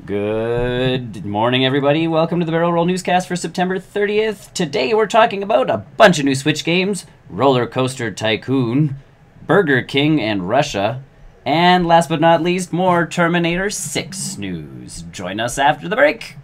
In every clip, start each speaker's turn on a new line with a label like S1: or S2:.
S1: Good morning, everybody. Welcome to the Barrel Roll Newscast for September 30th. Today we're talking about a bunch of new Switch games, Roller Coaster Tycoon, Burger King and Russia, and last but not least, more Terminator 6 news. Join us after the break.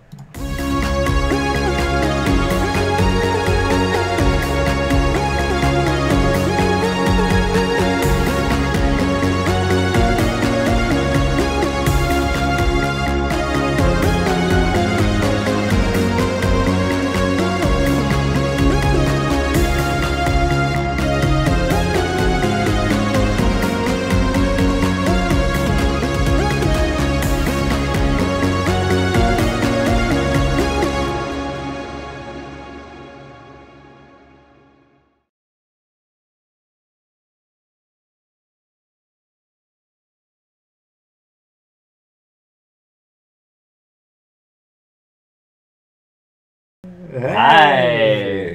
S1: Hi.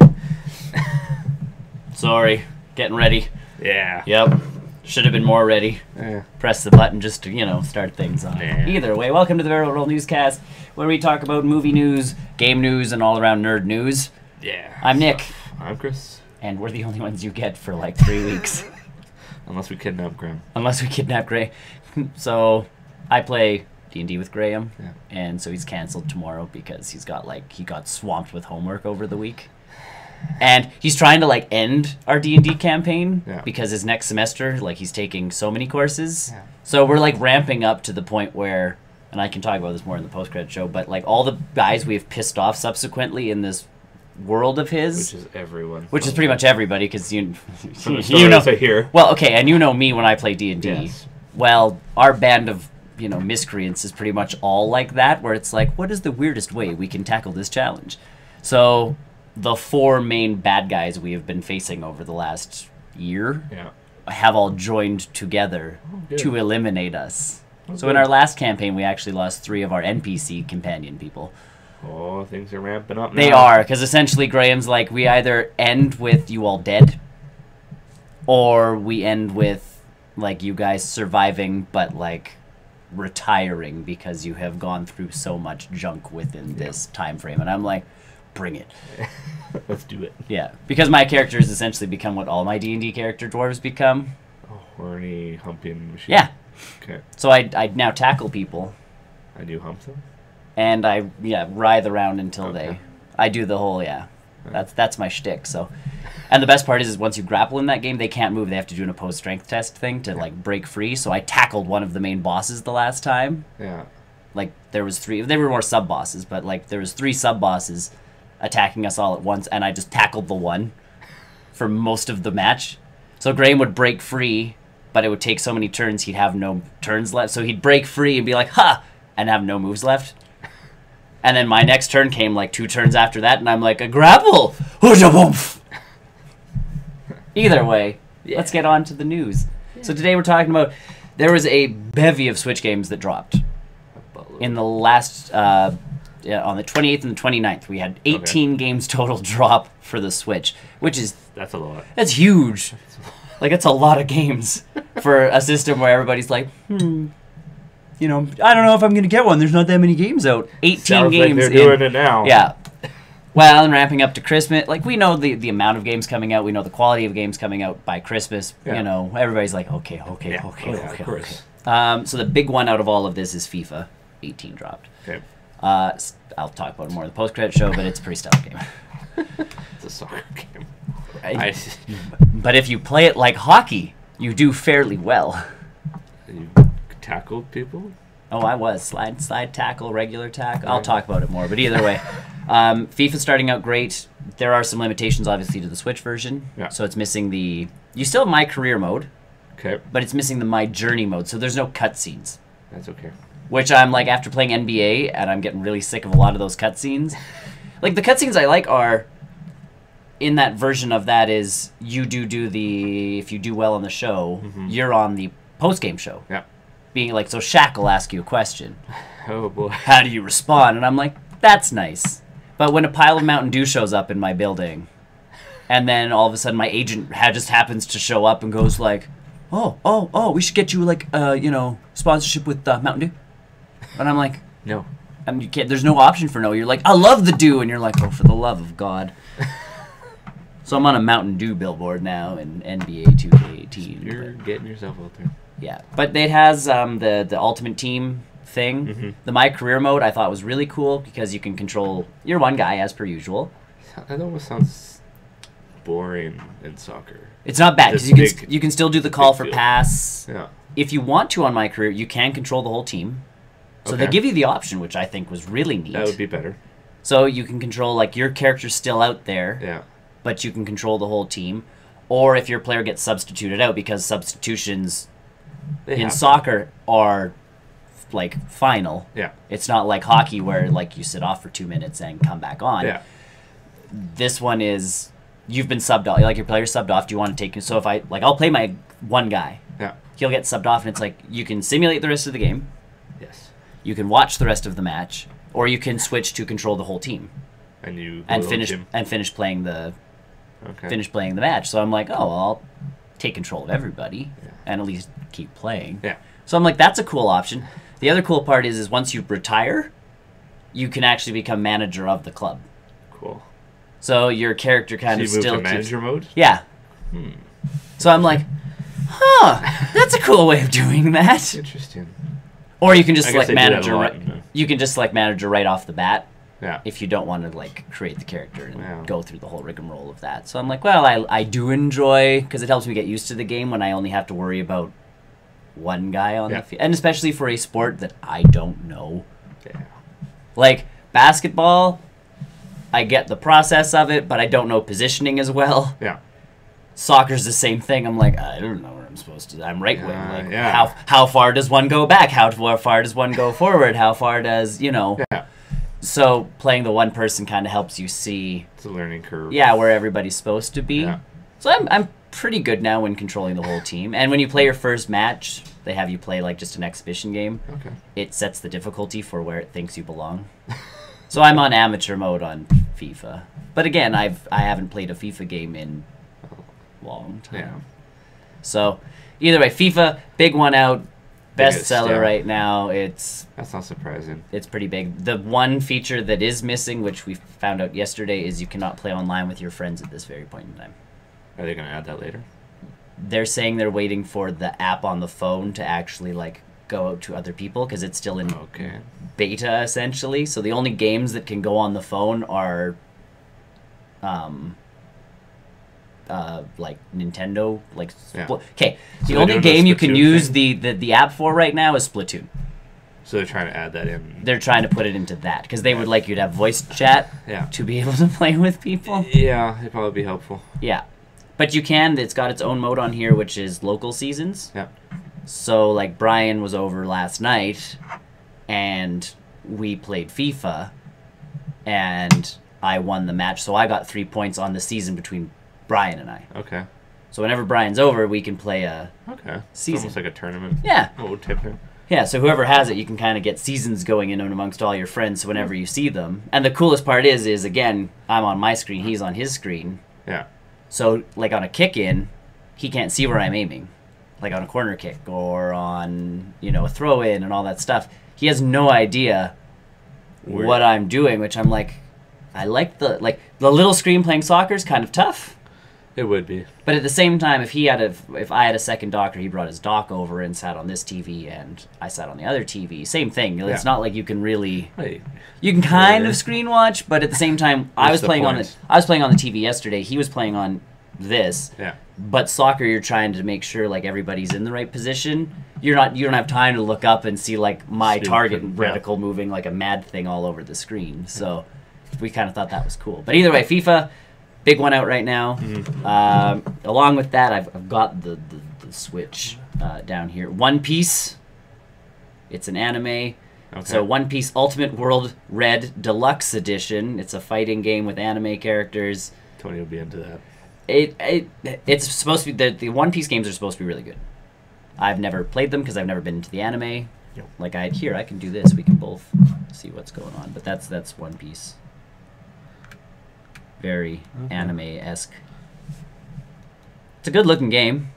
S1: Sorry, getting ready.
S2: Yeah.
S1: Yep. Should have been more ready. Press the button just to, start things on. Either way, welcome to the Barrel Roll Newscast, where we talk about movie news, game news, and all-around nerd news.
S2: Yeah.
S1: I'm Nick.
S2: I'm Chris.
S1: And we're the only ones you get for like 3 weeks.
S2: Unless we kidnap Graham.
S1: Unless we kidnap Gray. So, I play D&D with Graham,
S2: Yeah.
S1: and so he's canceled tomorrow because he got swamped with homework over the week. And he's trying to end our D&D campaign because his next semester, he's taking so many courses.
S2: Yeah.
S1: So we're ramping up to the point where, and I can talk about this more in the post-credit show, but all the guys we have pissed off subsequently in this world of his,
S2: which is everyone,
S1: which is pretty much everybody, because you
S2: know here.
S1: Well, okay, and you know me when I play D&D.
S2: Yes.
S1: Well, our band of miscreants is pretty much all like that, where it's what is the weirdest way we can tackle this challenge? So the 4 main bad guys we have been facing over the last year have all joined together to eliminate us. So in our last campaign, we actually lost 3 of our NPC companion people.
S2: Oh, things are ramping up now.
S1: They are, because essentially Graham's we either end with you all dead, or we end with you guys surviving but retiring because you have gone through so much junk within this time frame. And I'm bring it.
S2: Let's do it.
S1: Yeah, because my character has essentially become what all my D&D character dwarves become.
S2: Oh, horny humping machine.
S1: Yeah.
S2: Okay.
S1: So I now tackle people.
S2: I do hump them?
S1: And I writhe around until I do the whole that's my shtick. So, and the best part is once you grapple in that game, they can't move. They have to do an opposed strength test thing to break free. So I tackled one of the main bosses the last time.
S2: Yeah.
S1: There was 3. They were more sub bosses, but there was 3 sub bosses attacking us all at once, and I just tackled the one for most of the match. So Graham would break free, but it would take so many turns he'd have no turns left. So he'd break free and be ha, and have no moves left. And then my next turn came 2 turns after that, and I'm a grapple! Either way, let's get on to the news. So today we're talking about, there was a bevy of Switch games that dropped. In the last, on the 28th and the 29th, we had 18 games total drop for the Switch, which is...
S2: That's a lot.
S1: That's huge. It's a lot of games for a system where everybody's I don't know if I'm going to get one. There's not that many games out. 18
S2: Sounds
S1: games.
S2: They're doing it now.
S1: Yeah. Well, and ramping up to Christmas. We know the amount of games coming out. We know the quality of games coming out by Christmas.
S2: Yeah.
S1: Everybody's okay. So the big one out of all of this is FIFA 18 dropped.
S2: Okay.
S1: I'll talk about it more in the post-credit show, but it's a pretty stellar game.
S2: It's a soccer game.
S1: Right? But if you play it like hockey, you do fairly well.
S2: You tackled people?
S1: Oh, I was. Slide tackle, regular tackle. I'll talk about it more, but either way. FIFA's starting out great. There are some limitations, obviously, to the Switch version.
S2: Yeah.
S1: So it's missing the... You still have My Career mode.
S2: Okay. But
S1: it's missing the My Journey mode, so there's no cutscenes.
S2: That's okay.
S1: Which I'm after playing NBA, and I'm getting really sick of a lot of those cutscenes. The cutscenes I like are... In that version of that is, you do the... If you do well on the show, you're on the post-game show.
S2: Yeah.
S1: Being so Shaq will ask you a question.
S2: Oh, boy.
S1: How do you respond? And I'm that's nice. But when a pile of Mountain Dew shows up in my building, and then all of a sudden my agent just happens to show up and goes oh, we should get you sponsorship with Mountain Dew. And I'm
S2: No.
S1: You can't. There's no option for no. You're like, I love the dew, and you're like, oh, for the love of God. So I'm on a Mountain Dew billboard now in NBA 2K18.
S2: You're getting yourself out there.
S1: Yeah, but it has the Ultimate Team thing.
S2: Mm-hmm.
S1: The My Career mode I thought was really cool because you can control your one guy as per usual.
S2: That almost sounds boring in soccer.
S1: It's not bad because you can still do the call for
S2: field.
S1: pass.
S2: Yeah.
S1: If you want to on My Career, you can control the whole team. So they give you the option, which I think was really neat.
S2: That would be better.
S1: So you can control, like, your character's still out there.
S2: Yeah.
S1: But you can control the whole team. Or if your player gets substituted out, because substitutions in soccer are, like, final.
S2: Yeah.
S1: It's not like hockey where, like, you sit off for 2 minutes and come back on.
S2: Yeah.
S1: This one is, you've been subbed off. Like, your player's subbed off. Do you want to take... So if I'll play my one guy.
S2: Yeah.
S1: He'll get subbed off, and it's like, you can simulate the rest of the game.
S2: Yes.
S1: You can watch the rest of the match. Or you can switch to control the whole team.
S2: And
S1: finish playing the match. So I'm like, oh, well, I'll take control of everybody and at least keep playing.
S2: Yeah.
S1: So I'm like, that's a cool option. The other cool part is once you retire, you can actually become manager of the club.
S2: Cool.
S1: So your character kind of still
S2: move to manager mode?
S1: Yeah. So I'm like, that's a cool way of doing that.
S2: Interesting.
S1: Or you can just select manager.
S2: Yeah.
S1: You can just select manager right off the bat.
S2: Yeah.
S1: If you don't want to like create the character and go through the whole rigmarole of that. So I'm like, well, I do enjoy, because it helps me get used to the game when I only have to worry about one guy on the field, and especially for a sport that I don't know.
S2: Yeah.
S1: Like basketball, I get the process of it, but I don't know positioning as well.
S2: Yeah.
S1: Soccer's the same thing. I'm like, I don't know where I'm supposed to. I'm right wing. Like,
S2: yeah.
S1: how far does one go back? How far does one go forward? How far does
S2: Yeah.
S1: So playing the one person kind of helps you see.
S2: It's a learning curve.
S1: Yeah, where everybody's supposed to be.
S2: Yeah.
S1: So I'm pretty good now when controlling the whole team. And when you play your first match, they have you play like just an exhibition game.
S2: Okay.
S1: It sets the difficulty for where it thinks you belong. So I'm on amateur mode on FIFA. But again, I haven't played a FIFA game in a long time.
S2: Yeah.
S1: So either way, FIFA, big one out. Bestseller
S2: still.
S1: right now.
S2: That's not surprising.
S1: It's pretty big. The one feature that is missing, which we found out yesterday, is you cannot play online with your friends at this very point in time.
S2: Are they going to add that later?
S1: They're saying they're waiting for the app on the phone to actually like go out to other people because it's still in beta essentially. So the only games that can go on the phone are like Nintendo, like okay. The only game you can use the app for right now is Splatoon.
S2: So they're trying to add that in.
S1: They're trying to put it into that because they would like you to have voice chat to be able to play with people.
S2: Yeah, it'd probably be helpful.
S1: Yeah, but you can. It's got its own mode on here, which is local seasons.
S2: Yeah.
S1: So like Brian was over last night, and we played FIFA, and I won the match. So I got 3 points on the season between Brian and I.
S2: Okay.
S1: So whenever Brian's over, we can play a season.
S2: It's almost like a tournament.
S1: Yeah.
S2: Oh, tipping.
S1: Yeah, so whoever has it, you can kind of get seasons going in and amongst all your friends so whenever you see them. And the coolest part is again, I'm on my screen, he's on his screen.
S2: Yeah.
S1: So, like on a kick-in, he can't see where I'm aiming. Like on a corner kick or on, a throw-in and all that stuff. He has no idea what I'm doing, which I'm like, I like the little screen playing soccer is kind of tough.
S2: It would be.
S1: But at the same time, if I had a second dock, or he brought his dock over and sat on this TV and I sat on the other TV, same thing. It's not like you can really. You can kind of screen watch, but at the same time, I was playing on the TV yesterday. He was playing on this.
S2: Yeah.
S1: But soccer, you're trying to make sure like everybody's in the right position. You don't have time to look up and see like my target reticle moving like a mad thing all over the screen. So we kind of thought that was cool. But either way, FIFA. Big one out right now. Mm-hmm. Along with that, I've got the Switch down here. One Piece. It's an anime. Okay. So One Piece Ultimate World Red Deluxe Edition. It's a fighting game with anime characters.
S2: Tony will be into that.
S1: It's supposed to be the One Piece games are supposed to be really good. I've never played them because I've never been into the anime.
S2: Yep.
S1: Like I can do this. We can both see what's going on. But that's One Piece. Very anime-esque. It's a good-looking game.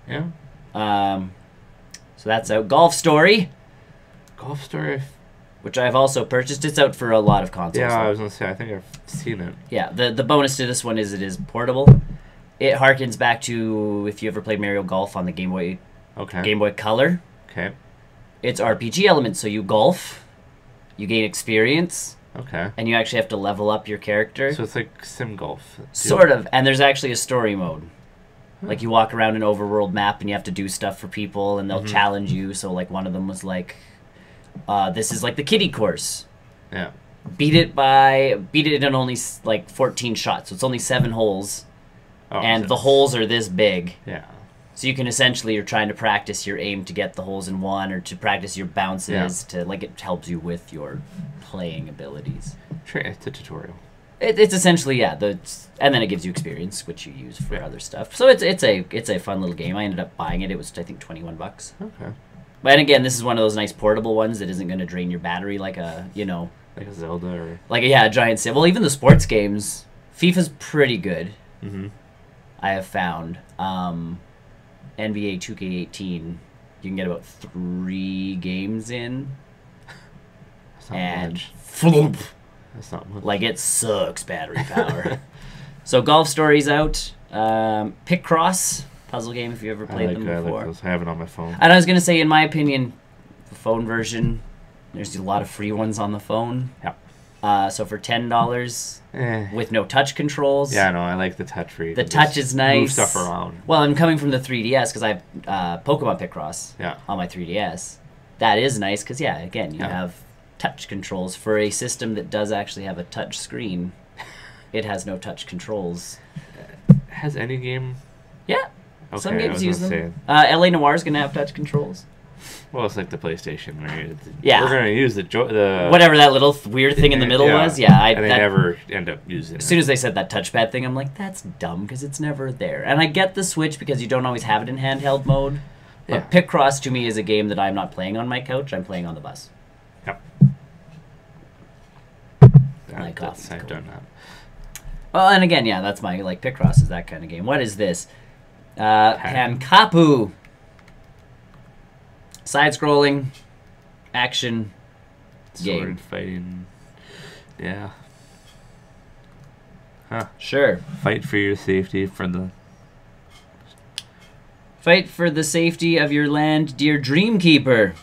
S2: Yeah.
S1: So that's out. Golf Story.
S2: Golf Story.
S1: which I've also purchased. It's out for a lot of consoles.
S2: Yeah, I
S1: though.
S2: was gonna say I think I've seen it.
S1: Yeah, the bonus to this one is it is portable. It harkens back to if you ever played Mario Golf on the Game Boy Color.
S2: Okay.
S1: It's RPG elements, so you golf, you gain experience,
S2: Okay.
S1: and you actually have to level up your character.
S2: So it's like sim golf.
S1: Sort of, and there's actually a story mode. Like you walk around an overworld map and you have to do stuff for people and they'll challenge you. So like one of them was like, this is like the kiddie course.
S2: Yeah.
S1: Beat it in only like 14 shots. So it's only 7 holes.
S2: Oh,
S1: And
S2: so
S1: the holes are this big.
S2: Yeah.
S1: So you can essentially, you're trying to practice your aim to get the holes in one or to practice your bounces to, like, it helps you with your playing abilities.
S2: It's a tutorial.
S1: It's essentially, yeah, and then it gives you experience, which you use for other stuff. So it's a fun little game. I ended up buying it. It was, I think, $21.
S2: Okay.
S1: But again, this is one of those nice portable ones that isn't going to drain your battery like a,
S2: Like a Zelda or...
S1: like a giant sim. Well, even the sports games, FIFA's pretty good.
S2: Mm-hmm.
S1: I have found. NBA 2K18, you can get about 3 games in.
S2: That's not
S1: And
S2: much.
S1: floop,
S2: That's not much.
S1: like it sucks battery power. So Golf Story's out. Picross, puzzle game if you ever played them
S2: I
S1: before.
S2: like those. I have it on my phone.
S1: And I was going to say, in my opinion, the phone version, there's a lot of free ones on the phone.
S2: Yeah.
S1: So for $10
S2: Eh.
S1: with no touch controls.
S2: Yeah, no, I like the touch free.
S1: The touch is nice.
S2: Move stuff around.
S1: Well, I'm coming from the 3DS because I have Pokemon Picross
S2: Yeah.
S1: on my 3DS. That is nice because, yeah, again, you have touch controls for a system that does actually have a touch screen. It has no touch controls.
S2: Has any game...
S1: Yeah.
S2: Okay,
S1: Some
S2: I
S1: games
S2: was
S1: use
S2: gonna
S1: them.
S2: say.
S1: LA Noir's going to have touch controls.
S2: Well, it's like the PlayStation, right?
S1: Yeah.
S2: We're going to use the...
S1: Whatever that little weird thing in the middle was. Yeah.
S2: And they never end up using it.
S1: As soon as they said that touchpad thing, I'm like, that's dumb because it's never there. And I get the Switch because you don't always have it in handheld mode. But Picross to me is a game that I'm not playing on my couch. I'm playing on the bus.
S2: Yep.
S1: My coffee's
S2: I've
S1: cold.
S2: done that.
S1: Well, and again, yeah, that's my, like, Picross is that kind of game. What is this? Hankapu. Side-scrolling, action game.
S2: Sword fighting. Yeah. Huh.
S1: Sure.
S2: Fight for your safety for the...
S1: Fight for the safety of your land, dear Dreamkeeper.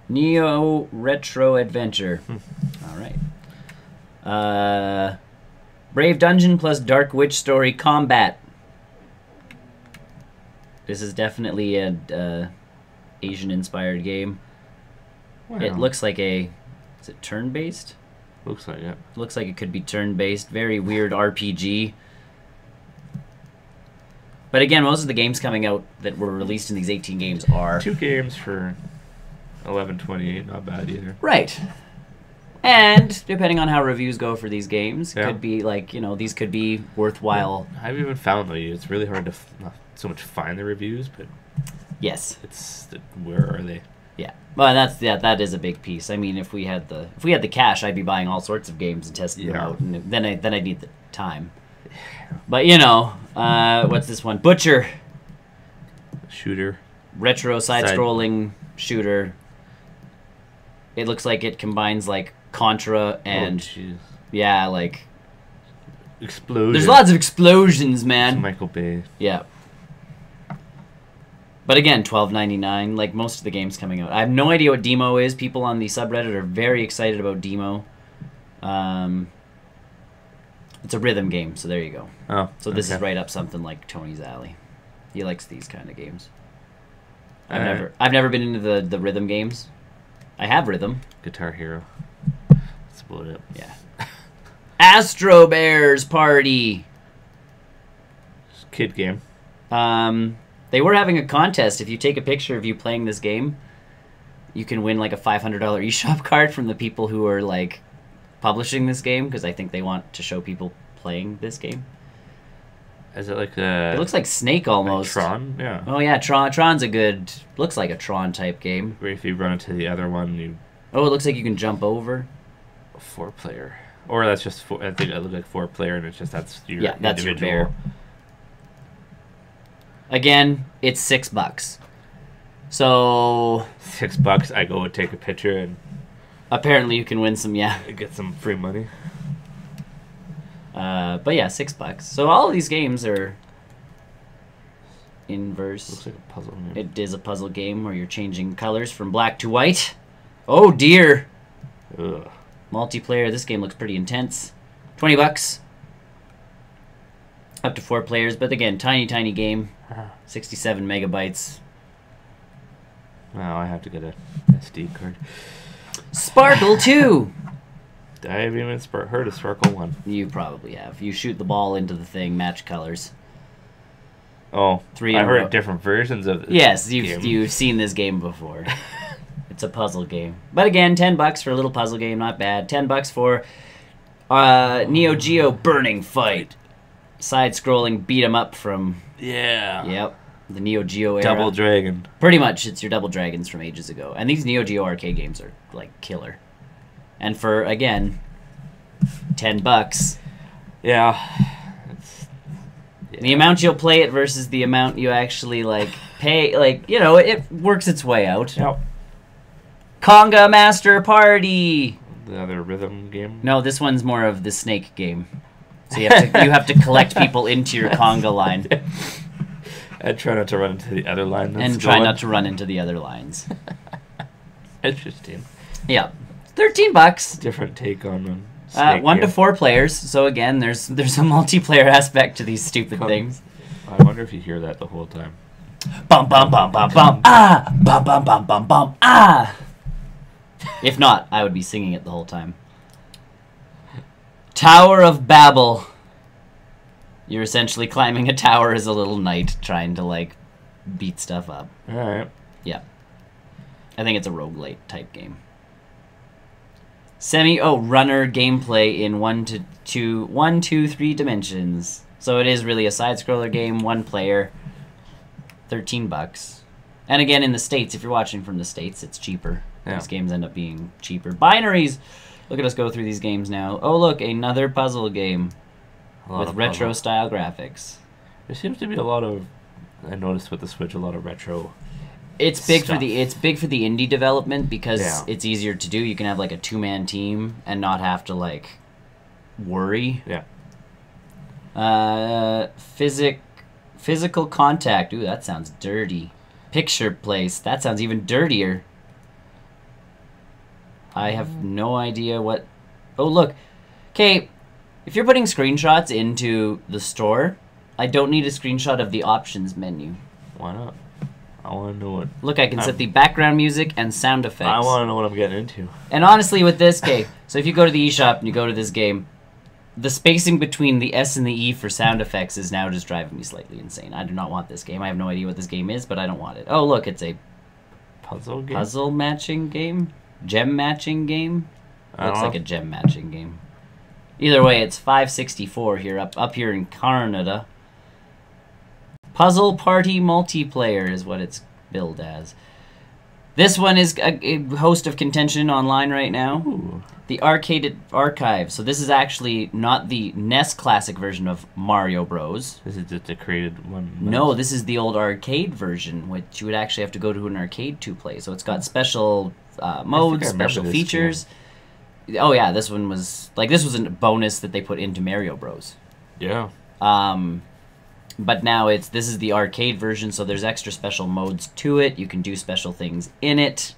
S1: Neo Retro Adventure. All right. Brave Dungeon plus Dark Witch Story Combat. This is definitely a Asian-inspired game.
S2: Wow.
S1: It looks like is it turn-based?
S2: Looks like it.
S1: Looks like it could be turn-based. Very weird RPG. But again, most of the games coming out that were released in these 18 games are...
S2: 2 games for $11.28, not bad either.
S1: Right. And depending on how reviews go for these games,
S2: Yeah.
S1: could be like, these could be worthwhile.
S2: I've even found, though, it's really hard to not so much find the reviews, but
S1: Yes.
S2: where are they?
S1: Yeah. Well, that is a big piece. I mean, if we had the cash, I'd be buying all sorts of games and testing them out, and then I'd need the time. But what's this one? Butcher.
S2: Shooter.
S1: Retro side-scrolling shooter. It looks like it combines like Contra and like
S2: Explosion.
S1: there's lots of explosions, man.
S2: It's Michael Bay.
S1: Yeah. But again, $12.99, like most of the games coming out. I have no idea what Demo is. People on the subreddit are very excited about Demo. It's a rhythm game, so there you go.
S2: Oh,
S1: So this is right up something like Tony's alley. He likes these kind of games. I've never been into the rhythm games. I have rhythm.
S2: Guitar Hero. That's about it.
S1: Yeah. Astro Bears Party.
S2: Kid game.
S1: They were having a contest. If you take a picture of you playing this game, you can win like a $500 eShop card from the people who are like publishing this game because I think they want to show people playing this game.
S2: Is it like a...
S1: It looks like Snake almost.
S2: Like Tron? Yeah.
S1: Oh yeah, Tron's a good... Looks like a Tron type game.
S2: Where if you run into the other one, you...
S1: Oh, it looks like you can jump over.
S2: 4-player. Or that's just... I think it looked like 4-player and it's just that's your
S1: that's your
S2: individual...
S1: bear. Again, it's $6. So...
S2: $6, I go and take a picture and...
S1: Apparently you can win some, yeah.
S2: Get some free money.
S1: But yeah, $6. So all of these games are inverse.
S2: Looks like a puzzle game.
S1: It is a puzzle game where you're changing colors from black to white. Oh dear.
S2: Ugh.
S1: Multiplayer. This game looks pretty intense. $20. Up to 4 players, but again, tiny game. 67 megabytes.
S2: Wow, I have to get a SD card.
S1: Sparkle 2.
S2: I haven't even heard of Sparkle 1.
S1: You probably have. You shoot the ball into the thing, match colors.
S2: Oh,
S1: 3
S2: I
S1: in a
S2: heard
S1: row.
S2: different versions of this.
S1: Yes,
S2: game.
S1: you've seen this game before. It's a puzzle game. But again, $10 for a little puzzle game, not bad. $10 for Neo Geo Burning Fight. Side-scrolling beat 'em up from...
S2: Yeah.
S1: Yep. The Neo Geo era.
S2: Double Dragon.
S1: Pretty much, it's your Double Dragons from ages ago. And these Neo Geo arcade games are, like, killer. And for, again, $10.
S2: Yeah.
S1: The amount you'll play it versus the amount you actually, like, pay, like, you know, it works its way out.
S2: Yep.
S1: Conga Master Party!
S2: The other rhythm game?
S1: No, this one's more of the snake game. So you have to collect people into your conga line.
S2: And try not to run into the other line.
S1: And try not to run into the other lines.
S2: Interesting.
S1: Yeah. $13.
S2: Different take on snake
S1: 1 to
S2: game.
S1: 4 players. So again, there's a multiplayer aspect to these stupid things.
S2: I wonder if you hear that the whole time.
S1: Bum bum bum bum bum ah! Bum bum bum bum bum ah! If not, I would be singing it the whole time. Tower of Babel. You're essentially climbing a tower as a little knight, trying to, like, beat stuff up.
S2: Alright.
S1: Yeah. I think it's a roguelite type game. Runner gameplay in 1, 2, 3 dimensions. So it is really a side-scroller game, 1 player. $13. And again, in the States, if you're watching from the States, it's cheaper.
S2: Yeah.
S1: These games end up being cheaper. Binaries! Look at us go through these games now. Oh, look, another puzzle game with retro-style graphics.
S2: There seems to be a lot of... I noticed with the Switch, a lot of retro
S1: It's big
S2: stuff.
S1: for the indie development because
S2: Yeah.
S1: it's easier to do. You can have like a 2-man team and not have to like worry.
S2: Yeah.
S1: Physical contact. Ooh, that sounds dirty. Picture place. That sounds even dirtier. I have no idea what... Oh, look. Okay, if you're putting screenshots into the store, I don't need a screenshot of the options menu.
S2: Why not? I want to know what...
S1: Look, I can set the background music and sound effects.
S2: I want to know what I'm getting into.
S1: And honestly, with this game, so if you go to the eShop and you go to this game, the spacing between the S and the E for sound effects is now just driving me slightly insane. I do not want this game. I have no idea what this game is, but I don't want it. Oh, look, it's a
S2: Puzzle game?
S1: puzzle matching game? Gem matching game? Looks like a gem matching game. Either way, it's $5.64 here, up here in Canada. Puzzle Party Multiplayer is what it's billed as. This one is a host of contention online right now.
S2: Ooh.
S1: The Arcade Archive. So this is actually not the NES Classic version of Mario Bros.
S2: This is just a created one.
S1: No, this is the old arcade version, which you would actually have to go to an arcade to play. So it's got special modes, special features. Oh yeah, this one was this was a bonus that they put into Mario Bros.
S2: Yeah.
S1: But now this is the arcade version, so there's extra special modes to it. You can do special things in it.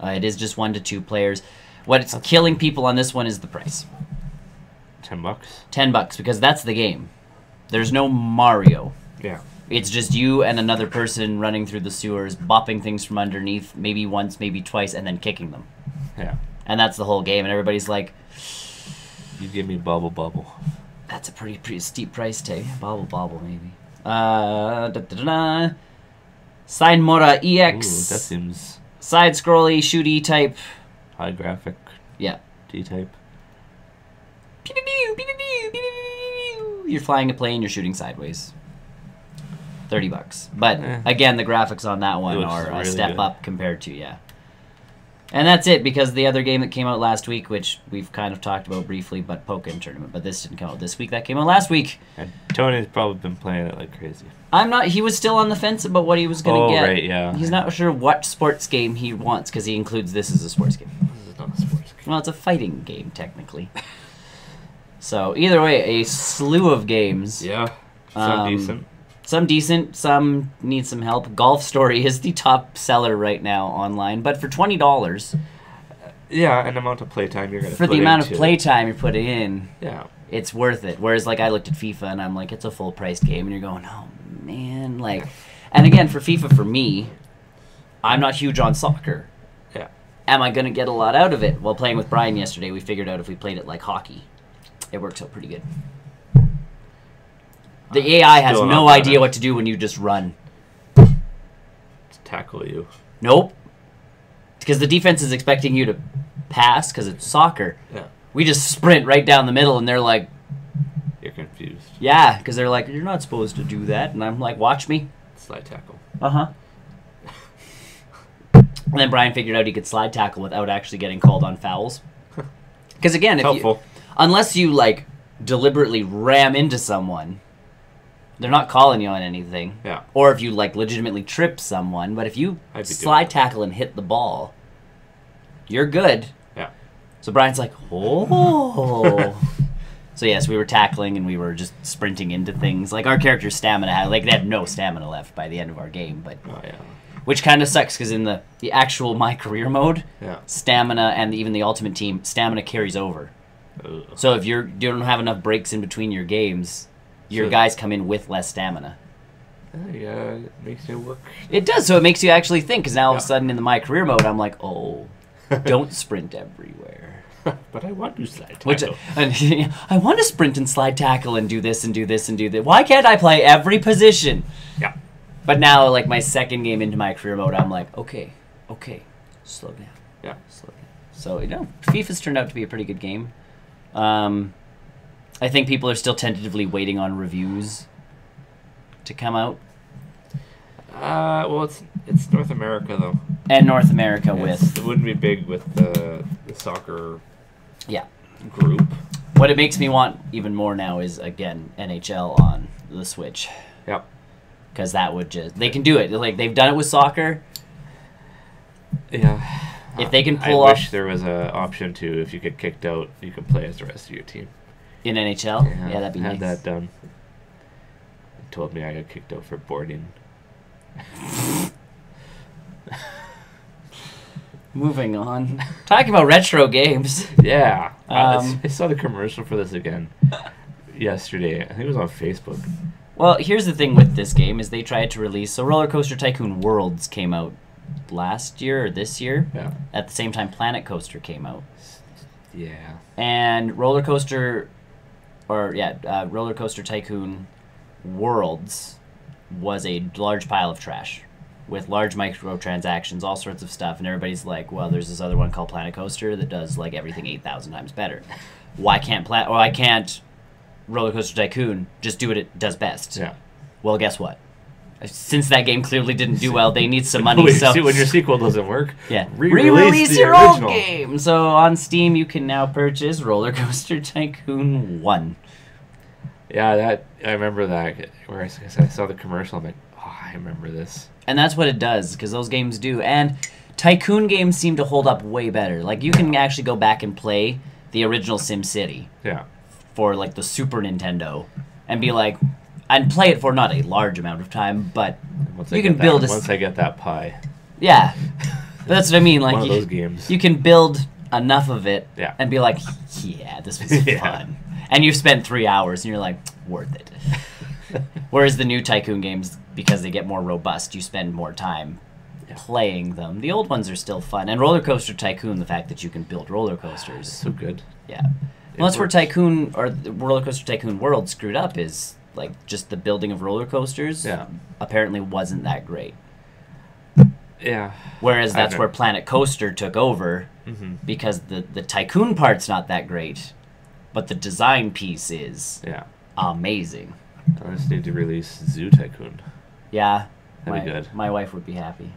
S1: It is just 1 to 2 players. What's killing people on this one is the price.
S2: $10.
S1: $10 because that's the game. There's no Mario.
S2: Yeah.
S1: It's just you and another person running through the sewers, bopping things from underneath, maybe once, maybe twice, and then kicking them.
S2: Yeah.
S1: And that's the whole game, and everybody's like,
S2: You give me bubble.
S1: that's a pretty steep price tag. Bobble, maybe. Mora EX.
S2: Ooh, that seems
S1: Side-scrolly, shooty type.
S2: high graphic.
S1: Yeah.
S2: D-type.
S1: You're flying a plane, you're shooting sideways. $30. But, again, the graphics on that one are a
S2: really
S1: step
S2: good.
S1: up compared to, yeah. And that's it, because the other game that came out last week, which we've kind of talked about briefly, but Pokken Tournament, but this didn't come out this week, that came out last week.
S2: And Tony's probably been playing it like crazy.
S1: He was still on the fence about what he was going to get.
S2: Oh, right, yeah.
S1: He's not sure what sports game he wants, because he includes this as a sports game.
S2: This is not a sport.
S1: Well, it's a fighting game, technically. So, either way, a slew of games.
S2: Yeah. Some decent.
S1: Some decent, some need some help. Golf Story is the top seller right now online, but for $20...
S2: Yeah, an amount of playtime you're going to put
S1: for the amount of
S2: into
S1: playtime you're putting in,
S2: yeah,
S1: it's worth it. Whereas, like, I looked at FIFA and I'm like, it's a full-priced game, and you're going, oh, man, like... And again, for FIFA, for me, I'm not huge on soccer.
S2: Yeah.
S1: Am I going to get a lot out of it? Well, playing with Brian yesterday, we figured out if we played it like hockey, it works out pretty good. The AI has no idea what to do when you just run.
S2: To tackle you.
S1: Nope. Because the defense is expecting you to pass because it's soccer.
S2: Yeah.
S1: We just sprint right down the middle, and they're like...
S2: You're confused.
S1: Yeah, because they're like, you're not supposed to do that. And I'm like, watch me.
S2: Slide tackle.
S1: Uh-huh. And then Brian figured out he could slide tackle without actually getting called on fouls. Because again, unless you, like, deliberately ram into someone... They're not calling you on anything.
S2: Yeah.
S1: Or if you, like, legitimately trip someone. But if you slide tackle and hit the ball, you're good.
S2: Yeah.
S1: So Brian's like, oh. So, yes, we were tackling and we were just sprinting into things. Like, our character's stamina had... Like, they had no stamina left by the end of our game. But which kind of sucks, because in the actual My Career mode, stamina and even the Ultimate Team, stamina carries over.
S2: Ugh.
S1: So if you don't have enough breaks in between your games... Your guys come in with less stamina.
S2: Yeah, it makes it work.
S1: It does, so it makes you actually think, because now all of a sudden in the My Career mode, I'm like, oh, don't sprint everywhere.
S2: But I want to slide tackle.
S1: I want to sprint and slide tackle and do this and do this and do that. Why can't I play every position?
S2: Yeah.
S1: But now, like, my second game into My Career mode, I'm like, okay, slow down.
S2: Yeah.
S1: Slow down. So, FIFA's turned out to be a pretty good game. I think people are still tentatively waiting on reviews to come out.
S2: Well, it's North America, though.
S1: And North America
S2: It wouldn't be big with the soccer group.
S1: What it makes me want even more now is, again, NHL on the Switch.
S2: Yep.
S1: Because that would just... They can do it. Like, they've done it with soccer.
S2: Yeah.
S1: If they can pull off...
S2: I wish there was an option to, if you get kicked out, you can play as the rest of your team.
S1: In NHL? Yeah, that'd be nice.
S2: Had that done. They told me I got kicked out for boarding.
S1: Moving on. Talking about retro games.
S2: Yeah. I saw the commercial for this again yesterday. I think it was on Facebook.
S1: Well, here's the thing with this game is they tried to release... So Roller Coaster Tycoon Worlds came out last year or this year.
S2: Yeah.
S1: At the same time Planet Coaster came out.
S2: Yeah.
S1: And Roller Coaster Tycoon Worlds was a large pile of trash with large microtransactions, all sorts of stuff, and everybody's like, well, there's this other one called Planet Coaster that does like everything 8,000 times better. Why can't Roller Coaster Tycoon just do what it does best?
S2: Yeah.
S1: Well, guess what? Since that game clearly didn't do well, they need some money. So
S2: see, when your sequel doesn't work,
S1: re-release your old game. So on Steam, you can now purchase Roller Coaster Tycoon 1.
S2: Yeah, I remember that. Where I saw the commercial, I'm like, oh, I remember this.
S1: And that's what it does, because those games do. And Tycoon games seem to hold up way better. Like, you can actually go back and play the original SimCity.
S2: Yeah. For,
S1: like, the Super Nintendo. And be like... And play it for not a large amount of time, but you can build
S2: once I get that pie.
S1: Yeah. But that's what I mean. Like,
S2: one of those games.
S1: You can build enough of it and be like, yeah, this was fun. And you've spent 3 hours, and you're like, worth it. Whereas the new Tycoon games, because they get more robust, you spend more time playing them. The old ones are still fun. And Roller Coaster Tycoon, the fact that you can build roller coasters.
S2: So good.
S1: Yeah. Well, that's where Tycoon, or Roller Coaster Tycoon World screwed up is... Like, just the building of roller coasters apparently wasn't that great.
S2: Yeah.
S1: Whereas that's where Planet Coaster took over because the Tycoon part's not that great, but the design piece is amazing.
S2: I just need to release Zoo Tycoon.
S1: Yeah.
S2: That'd be good.
S1: My wife would be happy.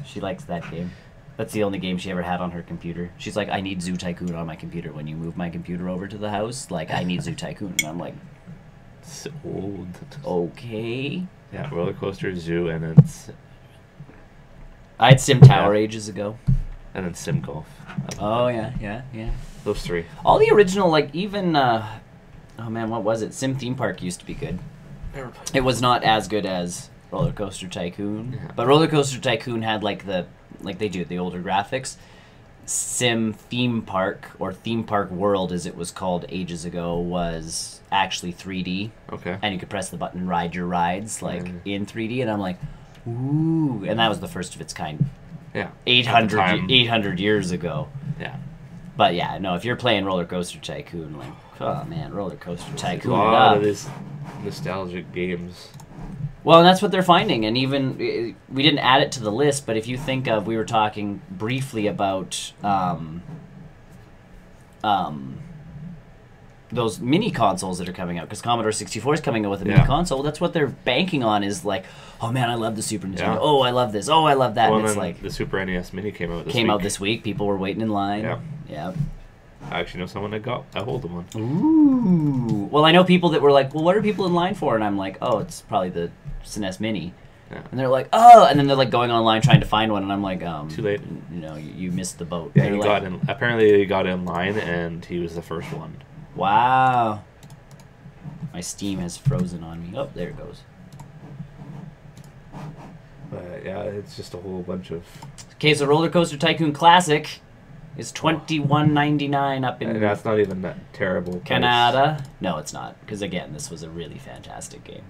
S1: She likes that game. That's the only game she ever had on her computer. She's like, I need Zoo Tycoon on my computer. When you move my computer over to the house, like, I need Zoo Tycoon. And I'm like...
S2: It's old.
S1: Okay.
S2: Yeah, Roller Coaster, Zoo, and it's...
S1: I had Sim Tower ages ago.
S2: and then Sim Golf.
S1: Oh yeah.
S2: Those three.
S1: All the original, like even oh man, what was it? Sim Theme Park used to be good. It was not as good as Roller Coaster Tycoon, but Roller Coaster Tycoon had like the older graphics. Sim Theme Park, or Theme Park World as it was called ages ago, was actually 3D.
S2: Okay.
S1: And you could press the button and ride your rides in 3D, and I'm like, ooh, and that was the first of its kind.
S2: Yeah.
S1: 800 years ago.
S2: Yeah.
S1: But yeah, no, if you're playing Roller Coaster Tycoon, like, oh man, Roller Coaster Tycoon.
S2: A lot of these nostalgic games.
S1: Well, and that's what they're finding, and even we didn't add it to the list, but if you think of, we were talking briefly about those mini consoles that are coming out, because Commodore 64 is coming out with a mini console. That's what they're banking on, is like, oh man, I love the Super Nintendo. Yeah. Oh, I love this. Oh, I love that.
S2: Well,
S1: and it's like
S2: the Super NES Mini came out this week.
S1: People were waiting in line. Yeah.
S2: I actually know someone that got a hold of one.
S1: Ooh. Well, I know people that were like, well, what are people in line for? And I'm like, oh, it's probably the SNES Mini. Yeah. And they're like, oh, and then they're like going online trying to find one, and I'm like,
S2: too late.
S1: You missed the boat.
S2: Yeah, apparently he got in line, and he was the first one.
S1: Wow. My Steam has frozen on me. Oh, there it goes.
S2: But yeah, it's just a whole bunch of...
S1: Okay, so Roller Coaster Tycoon Classic is $21.99 up in...
S2: And that's not even that terrible.
S1: Canada. Price. No, it's not. Because again, this was a really fantastic game.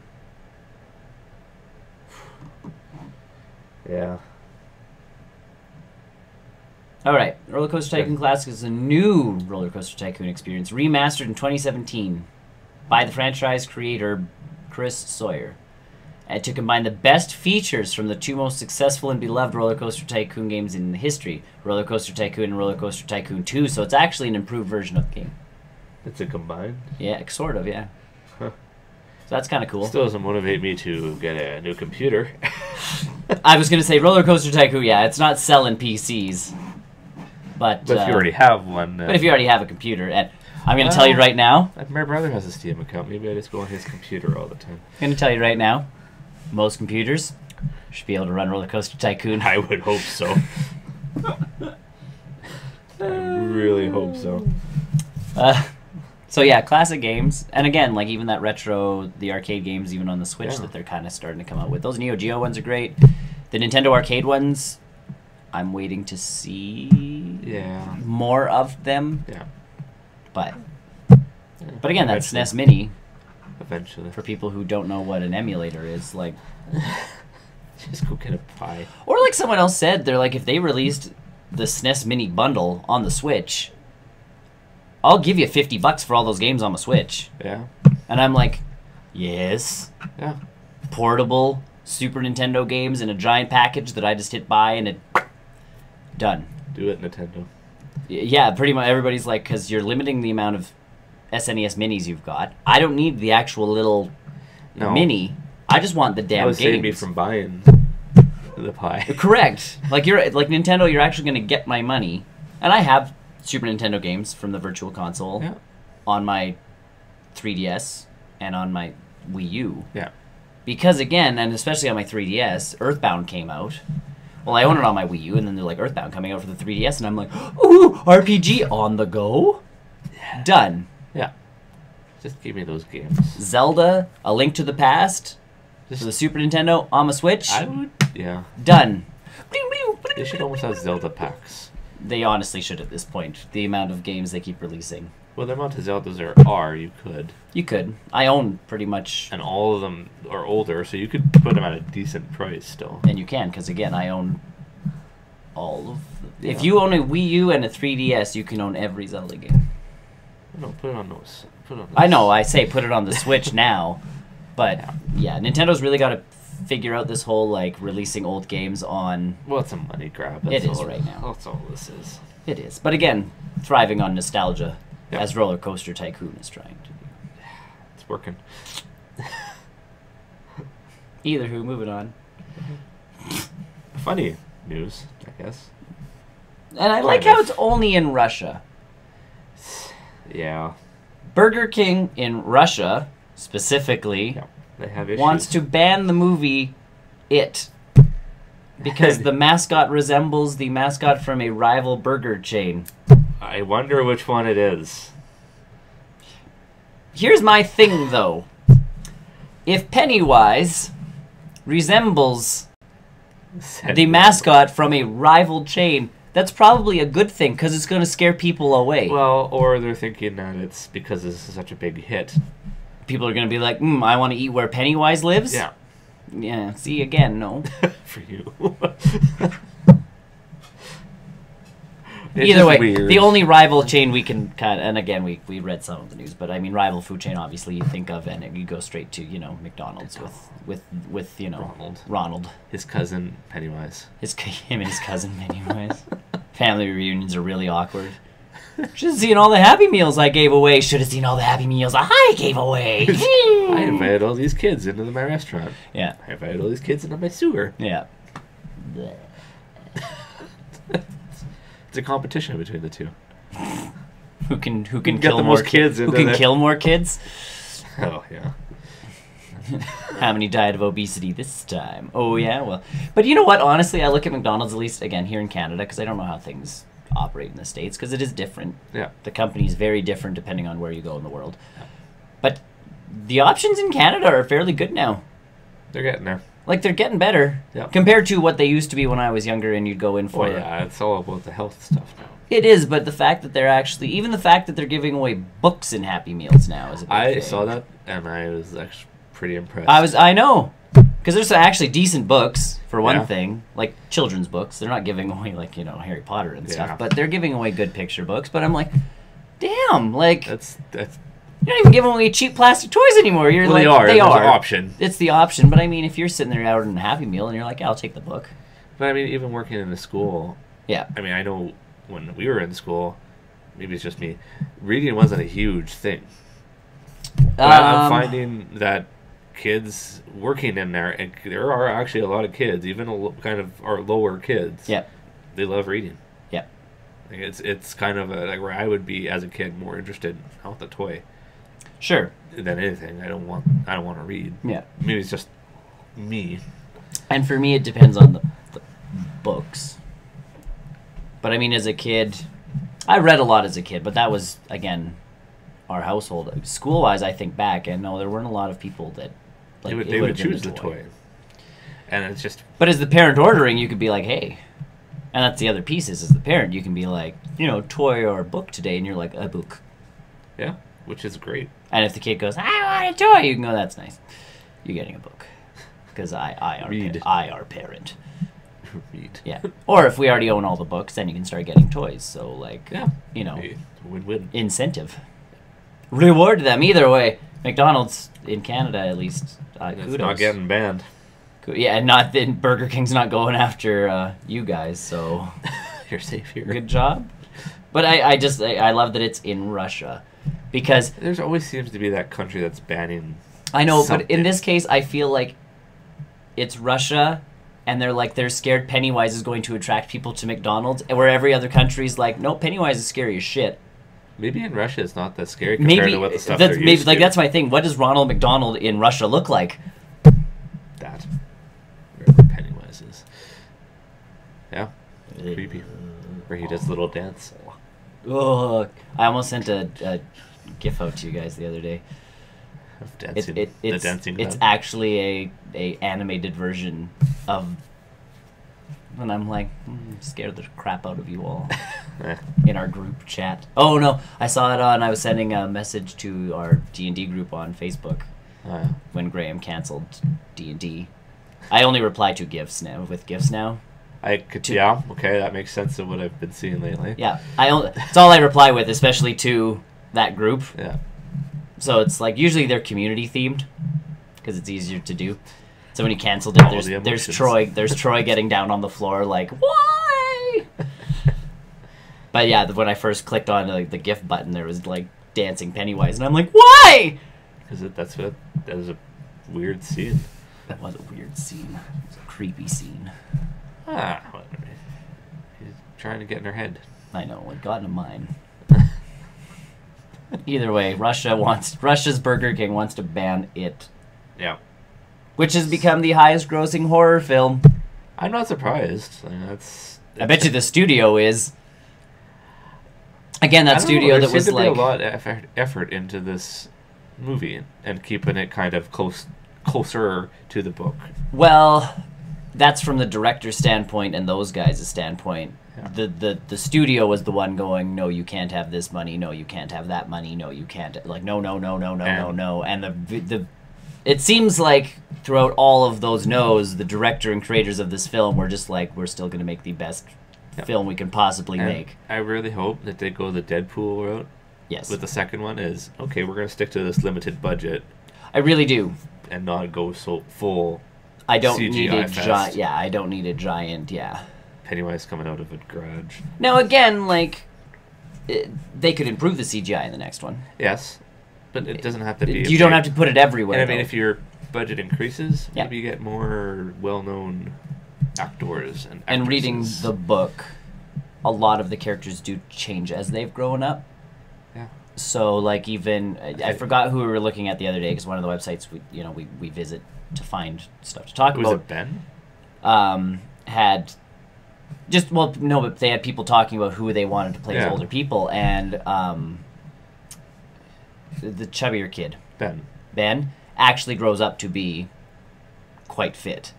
S2: Yeah.
S1: Alright, Roller Coaster Tycoon Classic is a new Roller Coaster Tycoon experience, remastered in 2017 by the franchise creator Chris Sawyer, and to combine the best features from the two most successful and beloved Roller Coaster Tycoon games in history, Roller Coaster Tycoon and Roller Coaster Tycoon 2, so it's actually an improved version of the game.
S2: It's a combined?
S1: Yeah, sort of, yeah. Huh. So that's kind of cool.
S2: Still doesn't motivate me to get a new computer.
S1: I was going to say Roller Coaster Tycoon, yeah, it's not selling PCs. But
S2: if you already have one...
S1: but if you already have a computer, and I'm going to tell you right now...
S2: My brother has a Steam account. Maybe I just go on his computer all the time.
S1: I'm going to tell you right now, most computers should be able to run Roller Coaster Tycoon.
S2: I would hope so. I really hope so.
S1: So yeah, classic games. And again, like even that retro, the arcade games, even on the Switch that they're kind of starting to come out with. Those Neo Geo ones are great. The Nintendo arcade ones... I'm waiting to see more of them.
S2: Yeah.
S1: But again, that's SNES Mini.
S2: Eventually.
S1: For people who don't know what an emulator is, like...
S2: Just go get a pie.
S1: Or like someone else said, they're like, if they released the SNES Mini bundle on the Switch, I'll give you $50 for all those games on the Switch.
S2: Yeah.
S1: And I'm like, yes.
S2: Yeah.
S1: Portable Super Nintendo games in a giant package that I just hit buy and it... Done.
S2: Do it, Nintendo.
S1: Yeah, pretty much everybody's like, because you're limiting the amount of SNES minis you've got. I don't need the actual little mini. I just want the damn games. That would save
S2: me from buying the pie.
S1: Correct. Like Nintendo, you're actually going to get my money. And I have Super Nintendo games from the Virtual Console on my 3DS and on my Wii U.
S2: Yeah.
S1: Because again, and especially on my 3DS, Earthbound came out. Well, I own it on my Wii U, and then they're like, Earthbound coming out for the 3DS, and I'm like, ooh, RPG on the go? Yeah. Done.
S2: Yeah. Just give me those games.
S1: Zelda, A Link to the Past, for the Super Nintendo, on the Switch.
S2: I would, yeah.
S1: Done.
S2: They should almost have Zelda packs.
S1: They honestly should at this point, the amount of games they keep releasing.
S2: Well, the amount of Zeldas there are, you could.
S1: You could. I own pretty much...
S2: And all of them are older, so you could put them at a decent price still.
S1: And you can, because again, I own all of them. Yeah. If you own a Wii U and a 3DS, you can own every Zelda game.
S2: No, put it on those.
S1: I know, I say put it on the Switch now. But, yeah, Nintendo's really got to figure out this whole, like, releasing old games on...
S2: Well, it's a money grab.
S1: It is right now.
S2: That's all this is.
S1: It is. But again, thriving on nostalgia. Yep. As Roller Coaster Tycoon is trying to do.
S2: It's working.
S1: Either who, moving on.
S2: Funny news, I guess.
S1: And I like how it's only in Russia.
S2: Yeah.
S1: Burger King in Russia, specifically,
S2: they have issues.
S1: wants to ban the movie It. because the mascot resembles the mascot from a rival burger chain.
S2: I wonder which one it is.
S1: Here's my thing, though. If Pennywise resembles the mascot from a rival chain, that's probably a good thing, because it's going to scare people away.
S2: Well, or they're thinking that it's because this is such a big hit.
S1: People are going to be like, I want to eat where Pennywise lives?
S2: Yeah.
S1: Yeah, see, again, no.
S2: For you.
S1: Either way,
S2: weird.
S1: the only rival chain we can kind of, and again, we read some of the news, but I mean, rival food chain, obviously, you think of, and you go straight to, McDonald's with Ronald.
S2: His cousin, Pennywise.
S1: Him and his cousin, Pennywise. Family reunions are really awkward. Should have seen all the Happy Meals I gave away. Should have seen all the Happy Meals I gave away.
S2: I invited all these kids into my restaurant.
S1: Yeah.
S2: I invited all these kids into my sewer.
S1: Yeah.
S2: It's a competition between the two.
S1: Who can
S2: Get
S1: kill
S2: the
S1: more
S2: most kids?
S1: Who can kill more kids?
S2: Oh yeah.
S1: How many died of obesity this time? Oh yeah, well, but you know what? Honestly, I look at McDonald's, at least again here in Canada, because I don't know how things operate in the States, because it is different.
S2: Yeah.
S1: The company is very different depending on where you go in the world. Yeah. But the options in Canada are fairly good now.
S2: They're getting there.
S1: Like, they're getting better compared to what they used to be when I was younger and you'd go in for.
S2: Well, yeah, it's all about the health stuff now.
S1: It is, but the fact that they're actually, even the fact that they're giving away books in Happy Meals now is a big
S2: I
S1: thing.
S2: saw that, and I was actually pretty impressed.
S1: I know. Because there's actually decent books, for one
S2: Yeah.
S1: thing. Like, children's books. They're not giving away, like, Harry Potter and stuff. But they're giving away good picture books. But I'm like, damn, like...
S2: That's
S1: You're not even giving away cheap plastic toys anymore. You're
S2: well,
S1: like,
S2: they are.
S1: There's
S2: an option.
S1: It's the option. But I mean, if you're sitting there out in a Happy Meal and you're like, yeah, I'll take the book.
S2: But I mean, even working in a school...
S1: Yeah.
S2: I mean, I know when we were in school, maybe it's just me, reading wasn't a huge thing. But I'm finding that kids working in there, and there are actually a lot of kids, even kind of our lower kids.
S1: Yeah.
S2: They love reading.
S1: Yeah.
S2: Like it's kind of like where I would be as a kid more interested in the toy.
S1: Sure.
S2: Than anything. I don't want to read.
S1: Yeah.
S2: Maybe it's just me.
S1: And for me, it depends on the books. But I mean, as a kid, I read a lot as a kid, but that was, again, our household. School-wise, I think back, and no, there weren't a lot of people that... Like,
S2: they would choose the toy. And it's just...
S1: But as the parent ordering, you could be like, hey... And that's the other piece is, as the parent, you can be like, toy or book today, and you're like, a book.
S2: Yeah, which is great.
S1: And if the kid goes, I want a toy, you can go, that's nice. You're getting a book. Because I are parent.
S2: Read.
S1: Yeah. Or if we already own all the books, then you can start getting toys. So, like,
S2: win-win.
S1: Incentive. Reward them either way. McDonald's, in Canada at least,
S2: it's
S1: kudos.
S2: not getting banned.
S1: Yeah, and not then Burger King's not going after you guys, so...
S2: You're safe here.
S1: Good job. But I love that it's in Russia. Because...
S2: There's always seems to be that country that's banning
S1: I know,
S2: something.
S1: But in this case, I feel like it's Russia... And they're scared Pennywise is going to attract people to McDonald's, where every other country's like, no, Pennywise is scary as shit.
S2: Maybe in Russia it's not that scary compared to what the stuff they're used to.
S1: That's my thing. What does Ronald McDonald in Russia look like?
S2: That. Wherever Pennywise is. Yeah. Creepy. Where he does little dance.
S1: Oh, I almost sent a GIF out to you guys the other day.
S2: Of dancing,
S1: it's
S2: dancing
S1: it's actually a animated version of, and I'm like, scared the crap out of you all in our group chat. Oh no, I saw it on. I was sending a message to our D&D group on Facebook when Graham canceled D&D. I only reply to GIFs now.
S2: Yeah, okay, that makes sense of what I've been seeing lately.
S1: Yeah, it's all I reply with, especially to that group.
S2: Yeah.
S1: So it's like usually they're community themed because it's easier to do. So when he canceled it, there's Troy getting down on the floor like, why? But yeah, when I first clicked on the GIF button, there was like dancing Pennywise, and I'm like, why?
S2: Because that was a weird scene.
S1: That was a weird scene. It was a creepy scene.
S2: Whatever. He's trying to get in her head.
S1: I know, it got in mine. Either way, Russia's Burger King wants to ban it.
S2: Yeah.
S1: Which has become the highest grossing horror film.
S2: I'm not surprised. I mean,
S1: I bet you the studio is. Again, that studio that was like
S2: a lot of effort into this movie and keeping it kind of closer to the book.
S1: Well, that's from the director's standpoint and those guys' standpoint. Yeah. The studio was the one going, no, you can't have this money. No, you can't have that money. No, you can't. Like, no. And the it seems like throughout all of those no's, the director and creators of this film were just like, we're still going to make the best film we can possibly make.
S2: I really hope that they go the Deadpool route.
S1: Yes.
S2: With the second one is, okay, we're going to stick to this limited budget.
S1: I really do.
S2: And not go so full
S1: I don't
S2: CGI
S1: need a
S2: fest.
S1: I don't need a giant,
S2: Pennywise coming out of a garage.
S1: Now, again, like, they could improve the CGI in the next one.
S2: Yes. But it doesn't have to be...
S1: You don't have to put it everywhere,
S2: and I mean, if your budget increases,
S1: yeah.
S2: maybe you get more well-known actors and actresses.
S1: And reading the book, a lot of the characters do change as they've grown up.
S2: Yeah. So,
S1: like, even... I forgot who we were looking at the other day, because one of the websites we visit to find stuff to talk about.
S2: Was it Ben?
S1: Had... but they had people talking about who they wanted to play as older people, and the chubbier kid, Ben, actually grows up to be quite fit.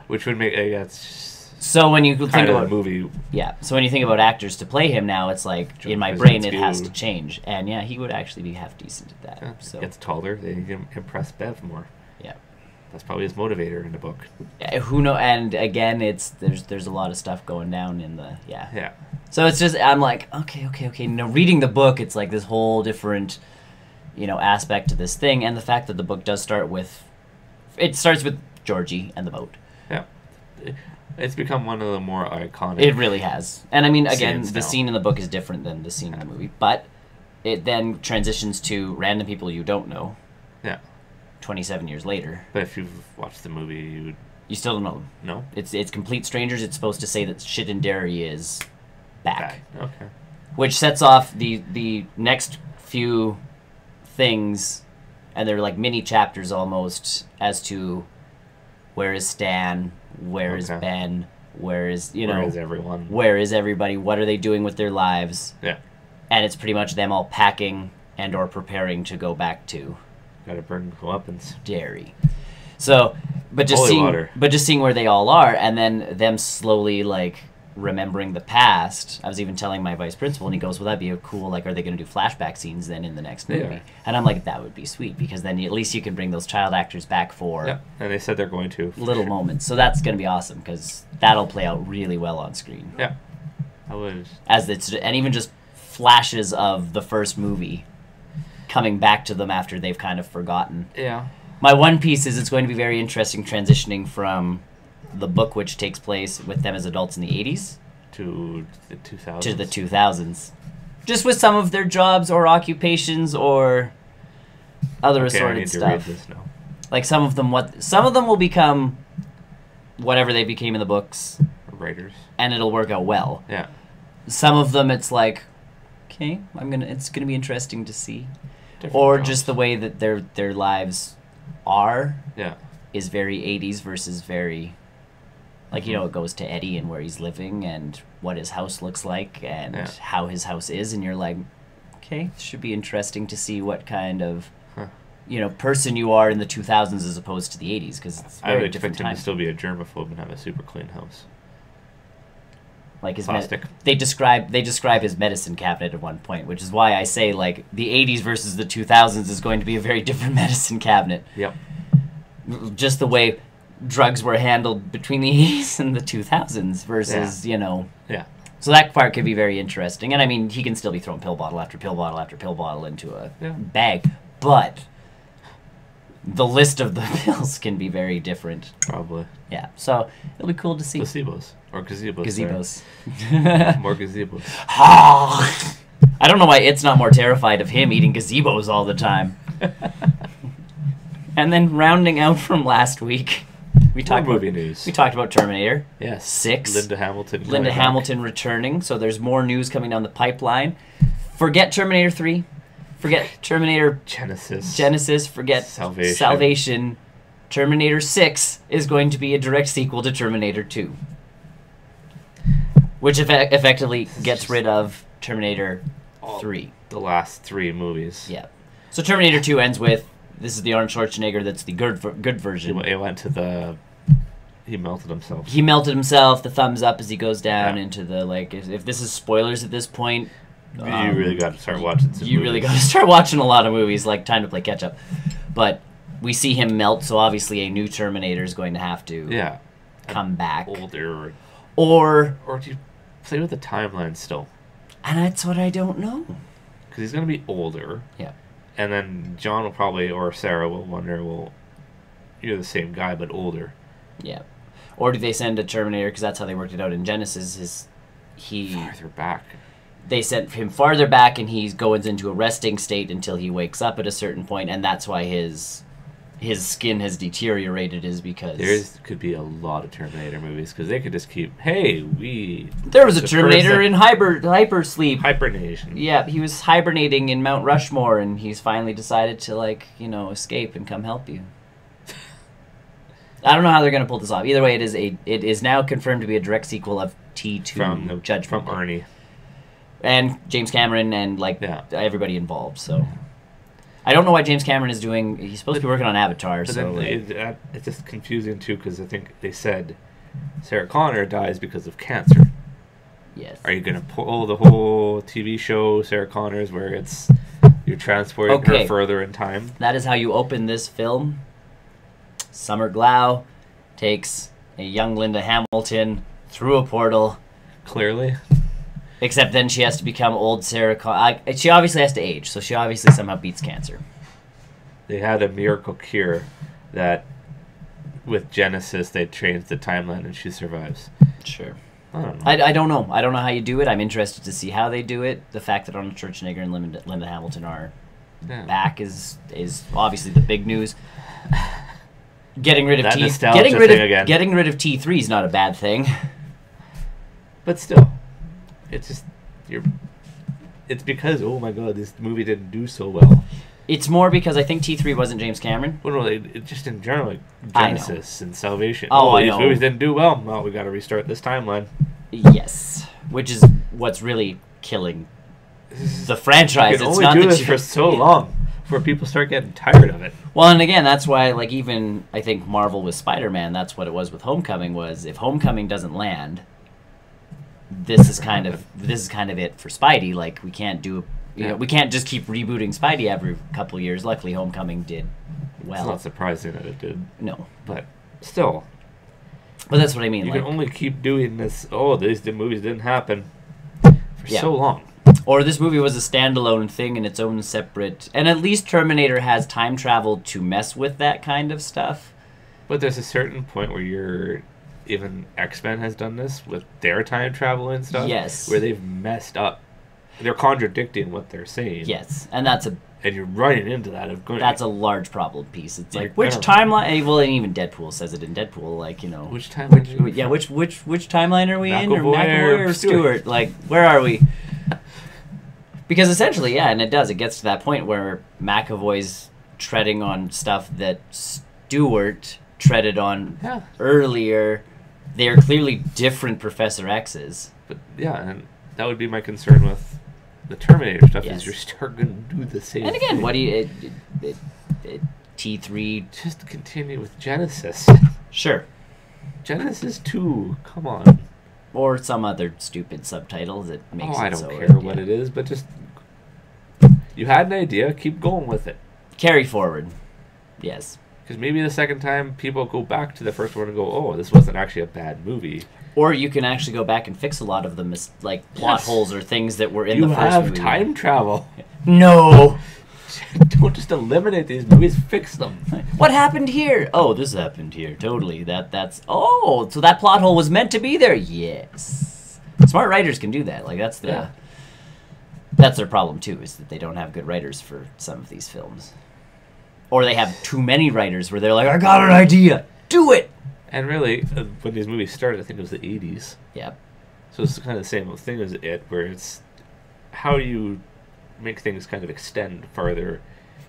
S2: Which would make
S1: so when you think about
S2: a movie.
S1: Yeah, so when you think about actors to play him now, it's like in my brain it has to change, and he would actually be half decent at that.
S2: Yeah,
S1: so
S2: gets taller, they can impress Bev more.
S1: Yeah.
S2: That's probably his motivator in the book.
S1: Who know? And again, there's a lot of stuff going down in the
S2: Yeah.
S1: So it's just I'm like okay. Now reading the book, it's like this whole different, aspect to this thing, and the fact that the book does starts with Georgie and the boat.
S2: Yeah. It's become one of the more iconic.
S1: It really has, and I mean, again, the scene in the book is different than the scene in the movie, but it then transitions to random people you don't know.
S2: Yeah.
S1: 27 years later.
S2: But if you've watched the movie,
S1: you still don't know them.
S2: No?
S1: It's complete strangers. It's supposed to say that Shit and Dairy is back.
S2: Okay.
S1: Which sets off the next few things, and they're like mini chapters almost, as to where is Stan, where is Ben, where is
S2: everyone?
S1: Where is everybody? What are they doing with their lives?
S2: Yeah.
S1: And it's pretty much them all packing and or preparing to go back to...
S2: Gotta burn weapons.
S1: Dairy. So, but just seeing where they all are, and then them slowly like remembering the past. I was even telling my vice principal, and he goes, "Well, that'd be a cool. Like, are they going to do flashback scenes then in the next movie?"
S2: Yeah.
S1: And I'm like, "That would be sweet, because then at least you can bring those child actors back for."
S2: Yeah, and they said they're going to
S1: little moments. So that's going to be awesome, because that'll play out really well on screen.
S2: Yeah, I would.
S1: And even just flashes of the first movie coming back to them after they've kind of forgotten.
S2: Yeah.
S1: My one piece is it's going to be very interesting transitioning from the book, which takes place with them as adults in the 80s,
S2: to the 2000s.
S1: To the 2000s. Just with some of their jobs or occupations or other assorted stuff. I need to read this now. Like some of them will become whatever they became in the books.
S2: Writers. And
S1: it'll work out well.
S2: Yeah.
S1: Some of them it's like, okay, it's gonna be interesting to see. Or just the way that their lives are is very 80s versus very, like, it goes to Eddie and where he's living and what his house looks like and how his house is, and you're like, okay, this should be interesting to see what kind of person you are in the 2000s as opposed to the 80s, because it's very different time.
S2: I would expect him to still be a germaphobe and have a super clean house.
S1: Like his they describe his medicine cabinet at one point, which is why I say like the 80s versus the 2000s is going to be a very different medicine cabinet.
S2: Yep.
S1: Just the way drugs were handled between the 80s and the 2000s versus
S2: Yeah.
S1: So that part could be very interesting, and I mean he can still be throwing pill bottle after pill bottle after pill bottle into a bag, but the list of the pills can be very different.
S2: Probably.
S1: Yeah. So it'll be cool to see.
S2: Placebos. Or gazebos.
S1: Gazebos.
S2: More gazebos.
S1: I don't know why it's not more terrified of him eating gazebos all the time. And then rounding out from last week, we talked
S2: movie news.
S1: We talked about Terminator.
S2: Yes.
S1: 6.
S2: Linda Hamilton.
S1: Linda Hamilton returning. So there's more news coming down the pipeline. Forget Terminator 3. Forget Terminator
S2: Genesis.
S1: Forget
S2: Salvation.
S1: Salvation. Terminator 6 is going to be a direct sequel to Terminator 2. Which effectively gets rid of Terminator 3.
S2: The last 3 movies.
S1: Yeah. So Terminator 2 ends with, this is the Arnold Schwarzenegger that's the good version.
S2: It went to the... He melted himself.
S1: He melted himself, the thumbs up as he goes down into the, like, if this is spoilers at this point...
S2: You really got to start watching some movies.
S1: Really got to start watching a lot of movies, like Time to Play Catch Up. But we see him melt, so obviously a new Terminator is going to have to come back.
S2: Older.
S1: Or
S2: do you play with the timeline still?
S1: And that's what I don't know.
S2: Because he's going to be older.
S1: Yeah.
S2: And then John will probably, or Sarah will wonder, well, you're the same guy, but older.
S1: Yeah. Or do they send a Terminator, because that's how they worked it out in Genesis,
S2: farther back.
S1: They sent him farther back, and he goes into a resting state until he wakes up at a certain point, and that's why his skin has deteriorated, is because...
S2: There could be a lot of Terminator movies, because they could just keep, hey,
S1: There was a Terminator in hypersleep.
S2: Hibernation.
S1: Yeah, he was hibernating in Mount Rushmore, and he's finally decided to, escape and come help you. I don't know how they're going to pull this off. Either way, it is now confirmed to be a direct sequel of T2 Judgment
S2: from Arnie.
S1: And James Cameron and everybody involved. So I don't know why James Cameron is doing. He's supposed to be working on Avatar.
S2: But
S1: so
S2: then it's just confusing too, because I think they said Sarah Connor dies because of cancer.
S1: Yes.
S2: Are you gonna pull the whole TV show Sarah Connor's where you're transporting her further in time?
S1: That is how you open this film. Summer Glau takes a young Linda Hamilton through a portal.
S2: Clearly.
S1: Except then she has to become old Sarah Connor. She obviously has to age, so she obviously somehow beats cancer.
S2: They had a miracle cure that, with Genesis, they changed the timeline and she survives.
S1: Sure.
S2: I don't know.
S1: I don't know. I don't know how you do it. I'm interested to see how they do it. The fact that Arnold Schwarzenegger and Linda Hamilton are back is obviously the big news. Getting rid of T3 is not a bad thing.
S2: But still, it's just it's because, oh my god, this movie didn't do so well.
S1: It's more because I think T3 wasn't James Cameron.
S2: Well, no, it just in general, like Genesis and Salvation.
S1: I
S2: these
S1: know.
S2: movies didn't do well. Well, we got to restart this timeline.
S1: Yes, which is what's really killing the franchise.
S2: You can only do this for so long before people start getting tired of it.
S1: Well, and again, that's why, even I think Marvel with Spider-Man, that's what it was with Homecoming. Was if Homecoming doesn't land, this is kind of it for Spidey. Like, we can't do. We can't just keep rebooting Spidey every couple of years. Luckily, Homecoming did well.
S2: It's not surprising that it did.
S1: No.
S2: But still.
S1: But that's what I mean.
S2: You can only keep doing this, the movies didn't happen for so long.
S1: Or this movie was a standalone thing in its own separate... And at least Terminator has time travel to mess with that kind of stuff.
S2: But there's a certain point where even X-Men has done this with their time travel and stuff.
S1: Yes.
S2: Where they've messed up. They're contradicting what they're saying.
S1: Yes, and that's a...
S2: And you're running into that.
S1: That's a large problem piece. It's like, which timeline... Well, and even Deadpool says it in Deadpool,
S2: Which timeline?
S1: Which timeline are we in? Or
S2: McAvoy
S1: or Stewart? Like, where are we? Because essentially, and it does. It gets to that point where McAvoy's treading on stuff that Stewart treaded on earlier. They're clearly different Professor X's.
S2: But, and that would be my concern with the Terminator stuff, is you're still going to do the same
S1: And again,
S2: thing.
S1: what do you... T3...
S2: Just continue with Genesis.
S1: Sure.
S2: Genesis 2, come on.
S1: Or some other stupid subtitle that makes it so...
S2: I don't care what it is, but just... You had an idea, keep going with it.
S1: Carry forward. Yes.
S2: Because maybe the second time people go back to the first one and go, oh, this wasn't actually a bad movie.
S1: Or you can actually go back and fix a lot of the plot holes or things that were in the first movie.
S2: You have time travel.
S1: No!
S2: Don't just eliminate these movies, fix them.
S1: What happened here? Oh, this happened here. Totally. That's... Oh, so that plot hole was meant to be there? Yes. Smart writers can do that. That's their problem, too, is that they don't have good writers for some of these films. Or they have too many writers where they're like, I got an idea! Do it!
S2: And really, when these movies started, I think it was the 80s.
S1: Yeah.
S2: So it's kind of the same thing as it, where it's how do you make things kind of extend farther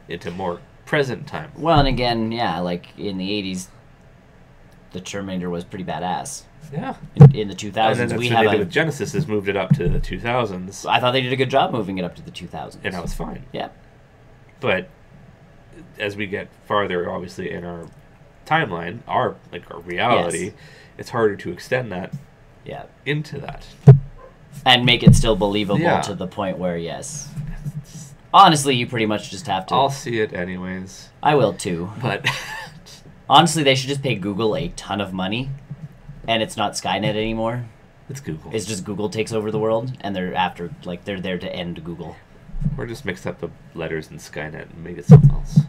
S2: into more present time.
S1: Well, and again, yeah, like in the 80s, the Terminator was pretty badass.
S2: Yeah.
S1: In the 2000s,
S2: And then that's
S1: we
S2: what
S1: have
S2: they did with Genesis is moved it up to the 2000s.
S1: I thought they did a good job moving it up to the 2000s.
S2: And that was fine.
S1: Yeah.
S2: But as we get farther, obviously, in our timeline, our reality,
S1: Yes.
S2: it's harder to extend that
S1: Yeah.
S2: into that.
S1: And make it still believable
S2: Yeah.
S1: to the point where, yes. Honestly, you pretty much just have to.
S2: I'll see it anyways.
S1: I will too.
S2: But
S1: Honestly, they should just pay Google a ton of money, and it's not Skynet anymore.
S2: it's Google.
S1: It's just Google takes over the world, and they're there to end Google.
S2: Or just mix up the letters in Skynet and make it something else.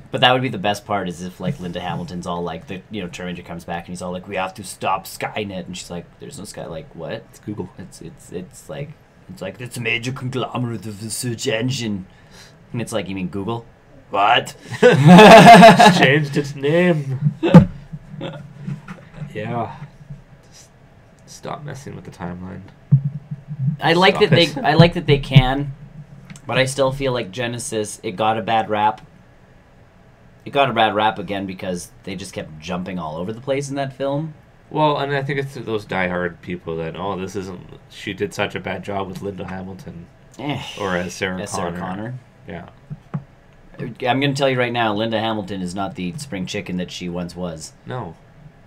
S1: But that would be the best part, is if like Linda Hamilton's all like, Terminator comes back and he's all like, we have to stop Skynet, and she's like, there's no Sky. Like, what?
S2: It's Google.
S1: It's like it's a major conglomerate of the search engine, and it's like, you mean Google? What?
S2: It's changed its name. Yeah. Just stop messing with the timeline.
S1: I like
S2: Stop
S1: that
S2: it.
S1: I like that they can, but I still feel like Genesis, it got a bad rap. It got a bad rap again because they just kept jumping all over the place in that film.
S2: Well, and I think it's those diehard people that, this isn't... She did such a bad job with Linda Hamilton. Or as Sarah Connor. Yeah.
S1: I'm going to tell you right now, Linda Hamilton is not the spring chicken that she once was.
S2: No.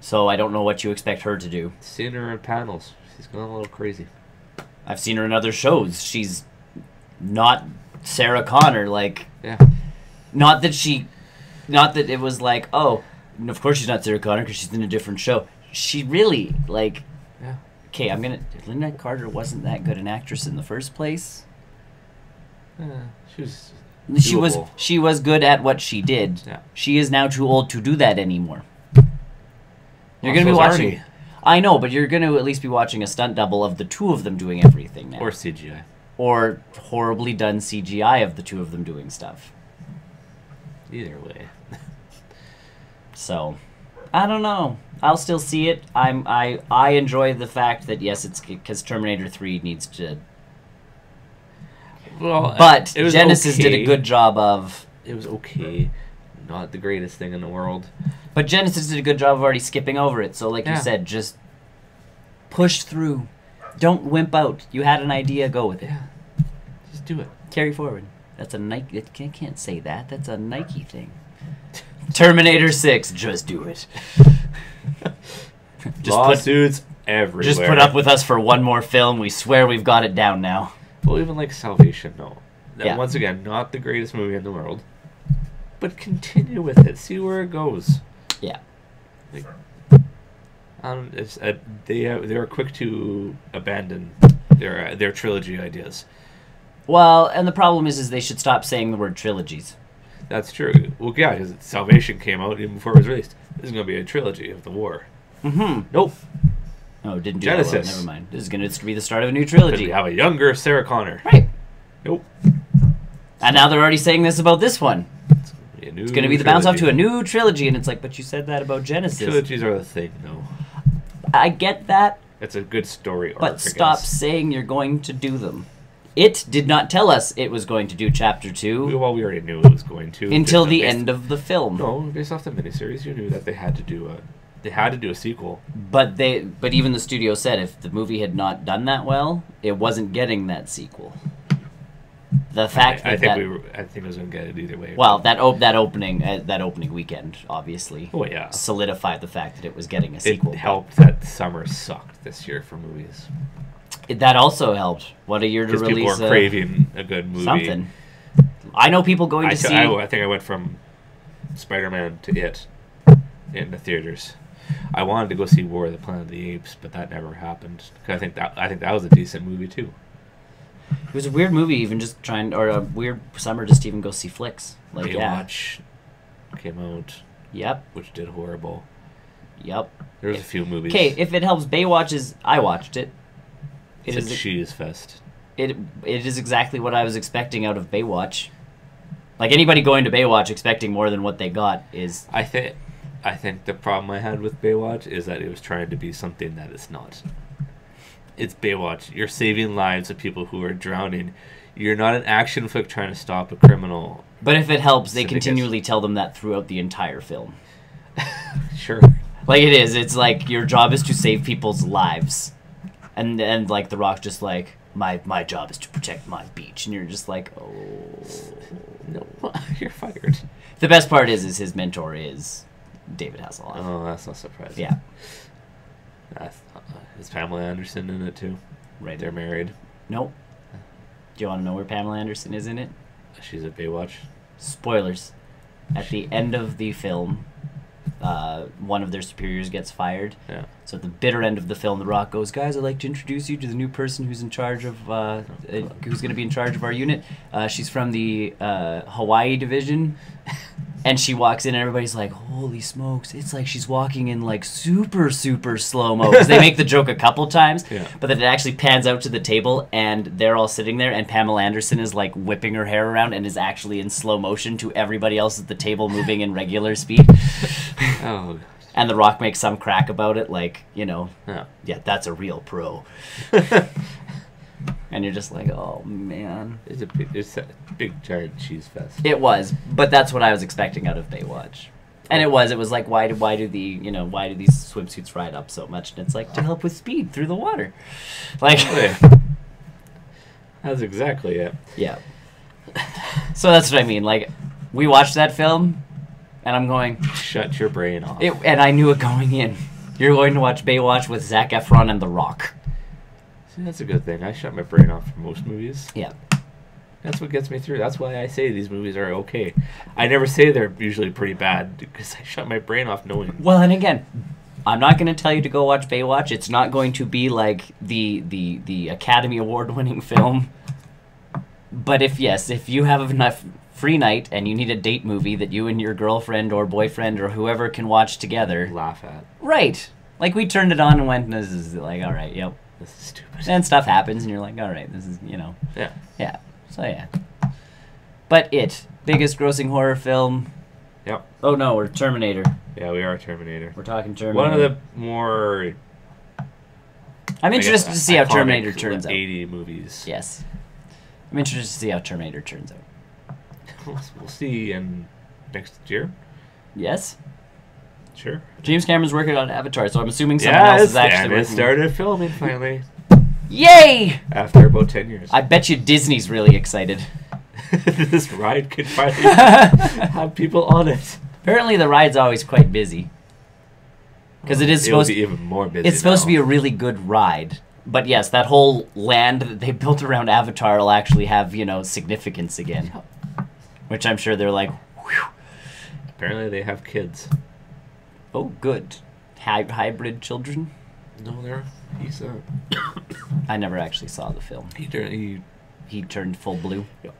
S1: So I don't know what you expect her to do.
S2: Seen her in panels. She's gone a little crazy.
S1: I've seen her in other shows. She's not Sarah Connor. Like,
S2: Yeah.
S1: not that it was like, oh, of course she's not Sarah Connor because she's in a different show. She really, like...
S2: Yeah.
S1: Okay, Linda Carter wasn't that good an actress in the first place.
S2: She was...
S1: She was good at what she did.
S2: Yeah.
S1: She is now too old to do that anymore. You're going to be
S2: so's
S1: watching...
S2: Arnie.
S1: I know, but you're going to at least be watching a stunt double of the two of them doing everything now.
S2: Or CGI.
S1: Or horribly done CGI of the two of them doing stuff.
S2: Either way.
S1: So, I don't know. I'll still see it. I enjoy the fact that, yes, it's because Terminator 3 needs to...
S2: Well,
S1: But
S2: it was
S1: Genesis
S2: okay.
S1: did a good job of...
S2: It was okay. Not the greatest thing in the world.
S1: But Genesis did a good job of already skipping over it. So, like you said, just push through. Don't wimp out. You had an idea, go with it.
S2: Yeah. Just do it.
S1: Carry forward. That's a Nike... I can't say that. That's a Nike thing. Terminator 6, just do it.
S2: Lawsuits everywhere.
S1: Just put up with us for one more film. We swear we've got it down now.
S2: Well, even like Salvation, no.
S1: Yeah.
S2: Once again, not the greatest movie in the world. But continue with it. See where it goes.
S1: Yeah.
S2: Like, they are quick to abandon their trilogy ideas.
S1: Well, and the problem is they should stop saying the word trilogies.
S2: That's true. Well, yeah, because Salvation came out even before it was released. This is going to be a trilogy of the war.
S1: Mm-hmm.
S2: Nope.
S1: Oh, didn't do
S2: Genesis.
S1: that well. Never mind. This is going to be the start of a new
S2: Because
S1: trilogy.
S2: we have a younger Sarah Connor.
S1: Right.
S2: Nope.
S1: And now they're already saying this about this one.
S2: It's
S1: going to be the bounce off to a new trilogy, and it's like, but you said that about Genesis.
S2: Trilogies are the thing, though.
S1: I get that,
S2: It's a good story arc,
S1: but stop saying you're going to do them. It did not tell us it was going to do Chapter 2
S2: Well, we already knew it was going to.
S1: until the end of the film.
S2: No, based off the miniseries, you knew that they had to do a sequel.
S1: But even the studio said if the movie had not done that well, it wasn't getting that sequel. The fact
S2: I
S1: that
S2: think it was going to get it either way.
S1: well, that opening weekend obviously
S2: Oh yeah,
S1: solidified the fact that it was getting a
S2: it
S1: sequel.
S2: helped that summer sucked this year for movies.
S1: That also helped. What a year to
S2: Because people
S1: release
S2: are craving a good movie.
S1: something. I know people going to see.
S2: I think I went from Spider-Man to It in the theaters. I wanted to go see War of the Planet of the Apes, but that never happened. 'Cause I think that was a decent movie too.
S1: It was a weird movie, even just or a weird summer just to even go see flicks. Like
S2: Baywatch came out,
S1: Yep.
S2: which did horrible.
S1: Yep.
S2: There was a few movies.
S1: Okay, if it helps, I watched it.
S2: It's a cheese fest.
S1: It is exactly what I was expecting out of Baywatch. Like anybody going to Baywatch expecting more than what they got is.
S2: I think the problem I had with Baywatch is that it was trying to be something that it's not. It's Baywatch. You're saving lives of people who are drowning. You're not an action flick trying to stop a criminal
S1: But if it helps, they
S2: Syndicate.
S1: continually tell them that throughout the entire film.
S2: Sure.
S1: Like, it is. It's like, your job is to save people's lives. And like, The Rock's just like, my job is to protect my beach. And you're just like, oh.
S2: No, you're fired.
S1: The best part is his mentor is David Hasselhoff.
S2: Oh, that's not surprising.
S1: Yeah.
S2: Is Pamela Anderson in it too?
S1: Right.
S2: They're married.
S1: Nope. Do you want to know where Pamela Anderson is in it?
S2: She's at Baywatch.
S1: Spoilers. At the end of the film, one of their superiors gets fired.
S2: Yeah.
S1: So at the bitter end of the film, The Rock goes, guys, I'd like to introduce you to the new person who's in charge of, who's going to be in charge of our unit. She's from the Hawaii division. And she walks in and everybody's like, holy smokes, it's like she's walking in like super, super slow-mo. Because they make the joke a couple times,
S2: Yeah.
S1: but then it actually pans out to the table and they're all sitting there and Pamela Anderson is like whipping her hair around and is actually in slow motion to everybody else at the table moving in regular speed.
S2: Oh.
S1: And The Rock makes some crack about it, like, you know,
S2: Yeah.
S1: that's a real pro. And you're just like, oh, man.
S2: It's a big giant cheese fest.
S1: It was, but that's what I was expecting out of Baywatch. And it was like, why do these swimsuits ride up so much? And it's like, to help with speed through the water. Like,
S2: That's exactly it.
S1: yeah. So that's what I mean. Like, we watched that film, and I'm going,
S2: Shut your brain off.
S1: and I knew it going in. You're going to watch Baywatch with Zac Efron and The Rock.
S2: See, that's a good thing. I shut my brain off for most movies.
S1: Yeah.
S2: That's what gets me through. That's why I say these movies are okay. I never say they're usually pretty bad because I shut my brain off knowing.
S1: Well, and again, I'm not going to tell you to go watch Baywatch. It's not going to be like the Academy Award-winning film. But if you have enough free night and you need a date movie that you and your girlfriend or boyfriend or whoever can watch together,
S2: Laugh at.
S1: right? Like, we turned it on and went, this is like, all right, yep.
S2: This is stupid.
S1: And stuff happens, and you're like, all right, this is, you know.
S2: Yeah.
S1: Yeah. So, yeah. But biggest grossing horror film.
S2: Yep.
S1: Oh, no, we're Terminator.
S2: Yeah, we are Terminator.
S1: We're talking Terminator.
S2: One of the more...
S1: I'm interested to see how Terminator turns out.
S2: 80 movies.
S1: Yes. I'm interested to see how Terminator turns out.
S2: We'll see in next year.
S1: Yes?
S2: Sure.
S1: James Cameron's working on Avatar, so I'm assuming someone else is actually
S2: and it
S1: working.
S2: started filming finally.
S1: Yay!
S2: After about 10 years.
S1: I bet you Disney's really excited.
S2: This ride could finally have people on it.
S1: Apparently the ride's always quite busy. Because it is supposed
S2: to be even more busy.
S1: It's supposed to be a really good ride. But yes, that whole land that they built around Avatar will actually have, significance again. Which I'm sure they're like, whew.
S2: Apparently they have kids.
S1: Oh, good. Hybrid children?
S2: No, he's
S1: I never actually saw the film.
S2: He
S1: turned full blue?
S2: Yeah.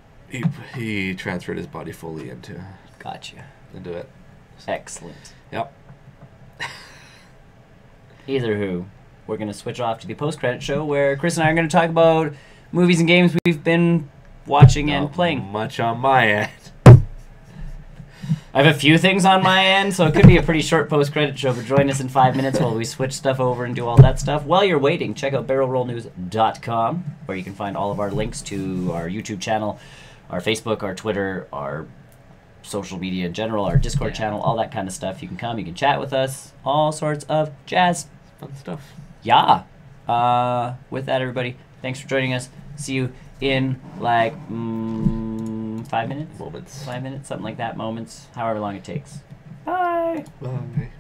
S2: He transferred his body fully into it.
S1: Excellent.
S2: Yep.
S1: Either who, we're going to switch off to the post-credit show where Chris and I are going to talk about movies and games we've been watching and playing.
S2: Much on my end.
S1: I have a few things on my end, so it could be a pretty short post-credit show, but join us in 5 minutes while we switch stuff over and do all that stuff. While you're waiting, check out barrelrollnews.com, where you can find all of our links to our YouTube channel, our Facebook, our Twitter, our social media in general, our Discord channel, all that kind of stuff. You can come, you can chat with us, all sorts of jazz.
S2: Fun stuff.
S1: Yeah. With that, everybody, thanks for joining us. See you in 5 minutes?
S2: Moments.
S1: 5 minutes, something like that, moments, however long it takes. Bye.
S2: Bye.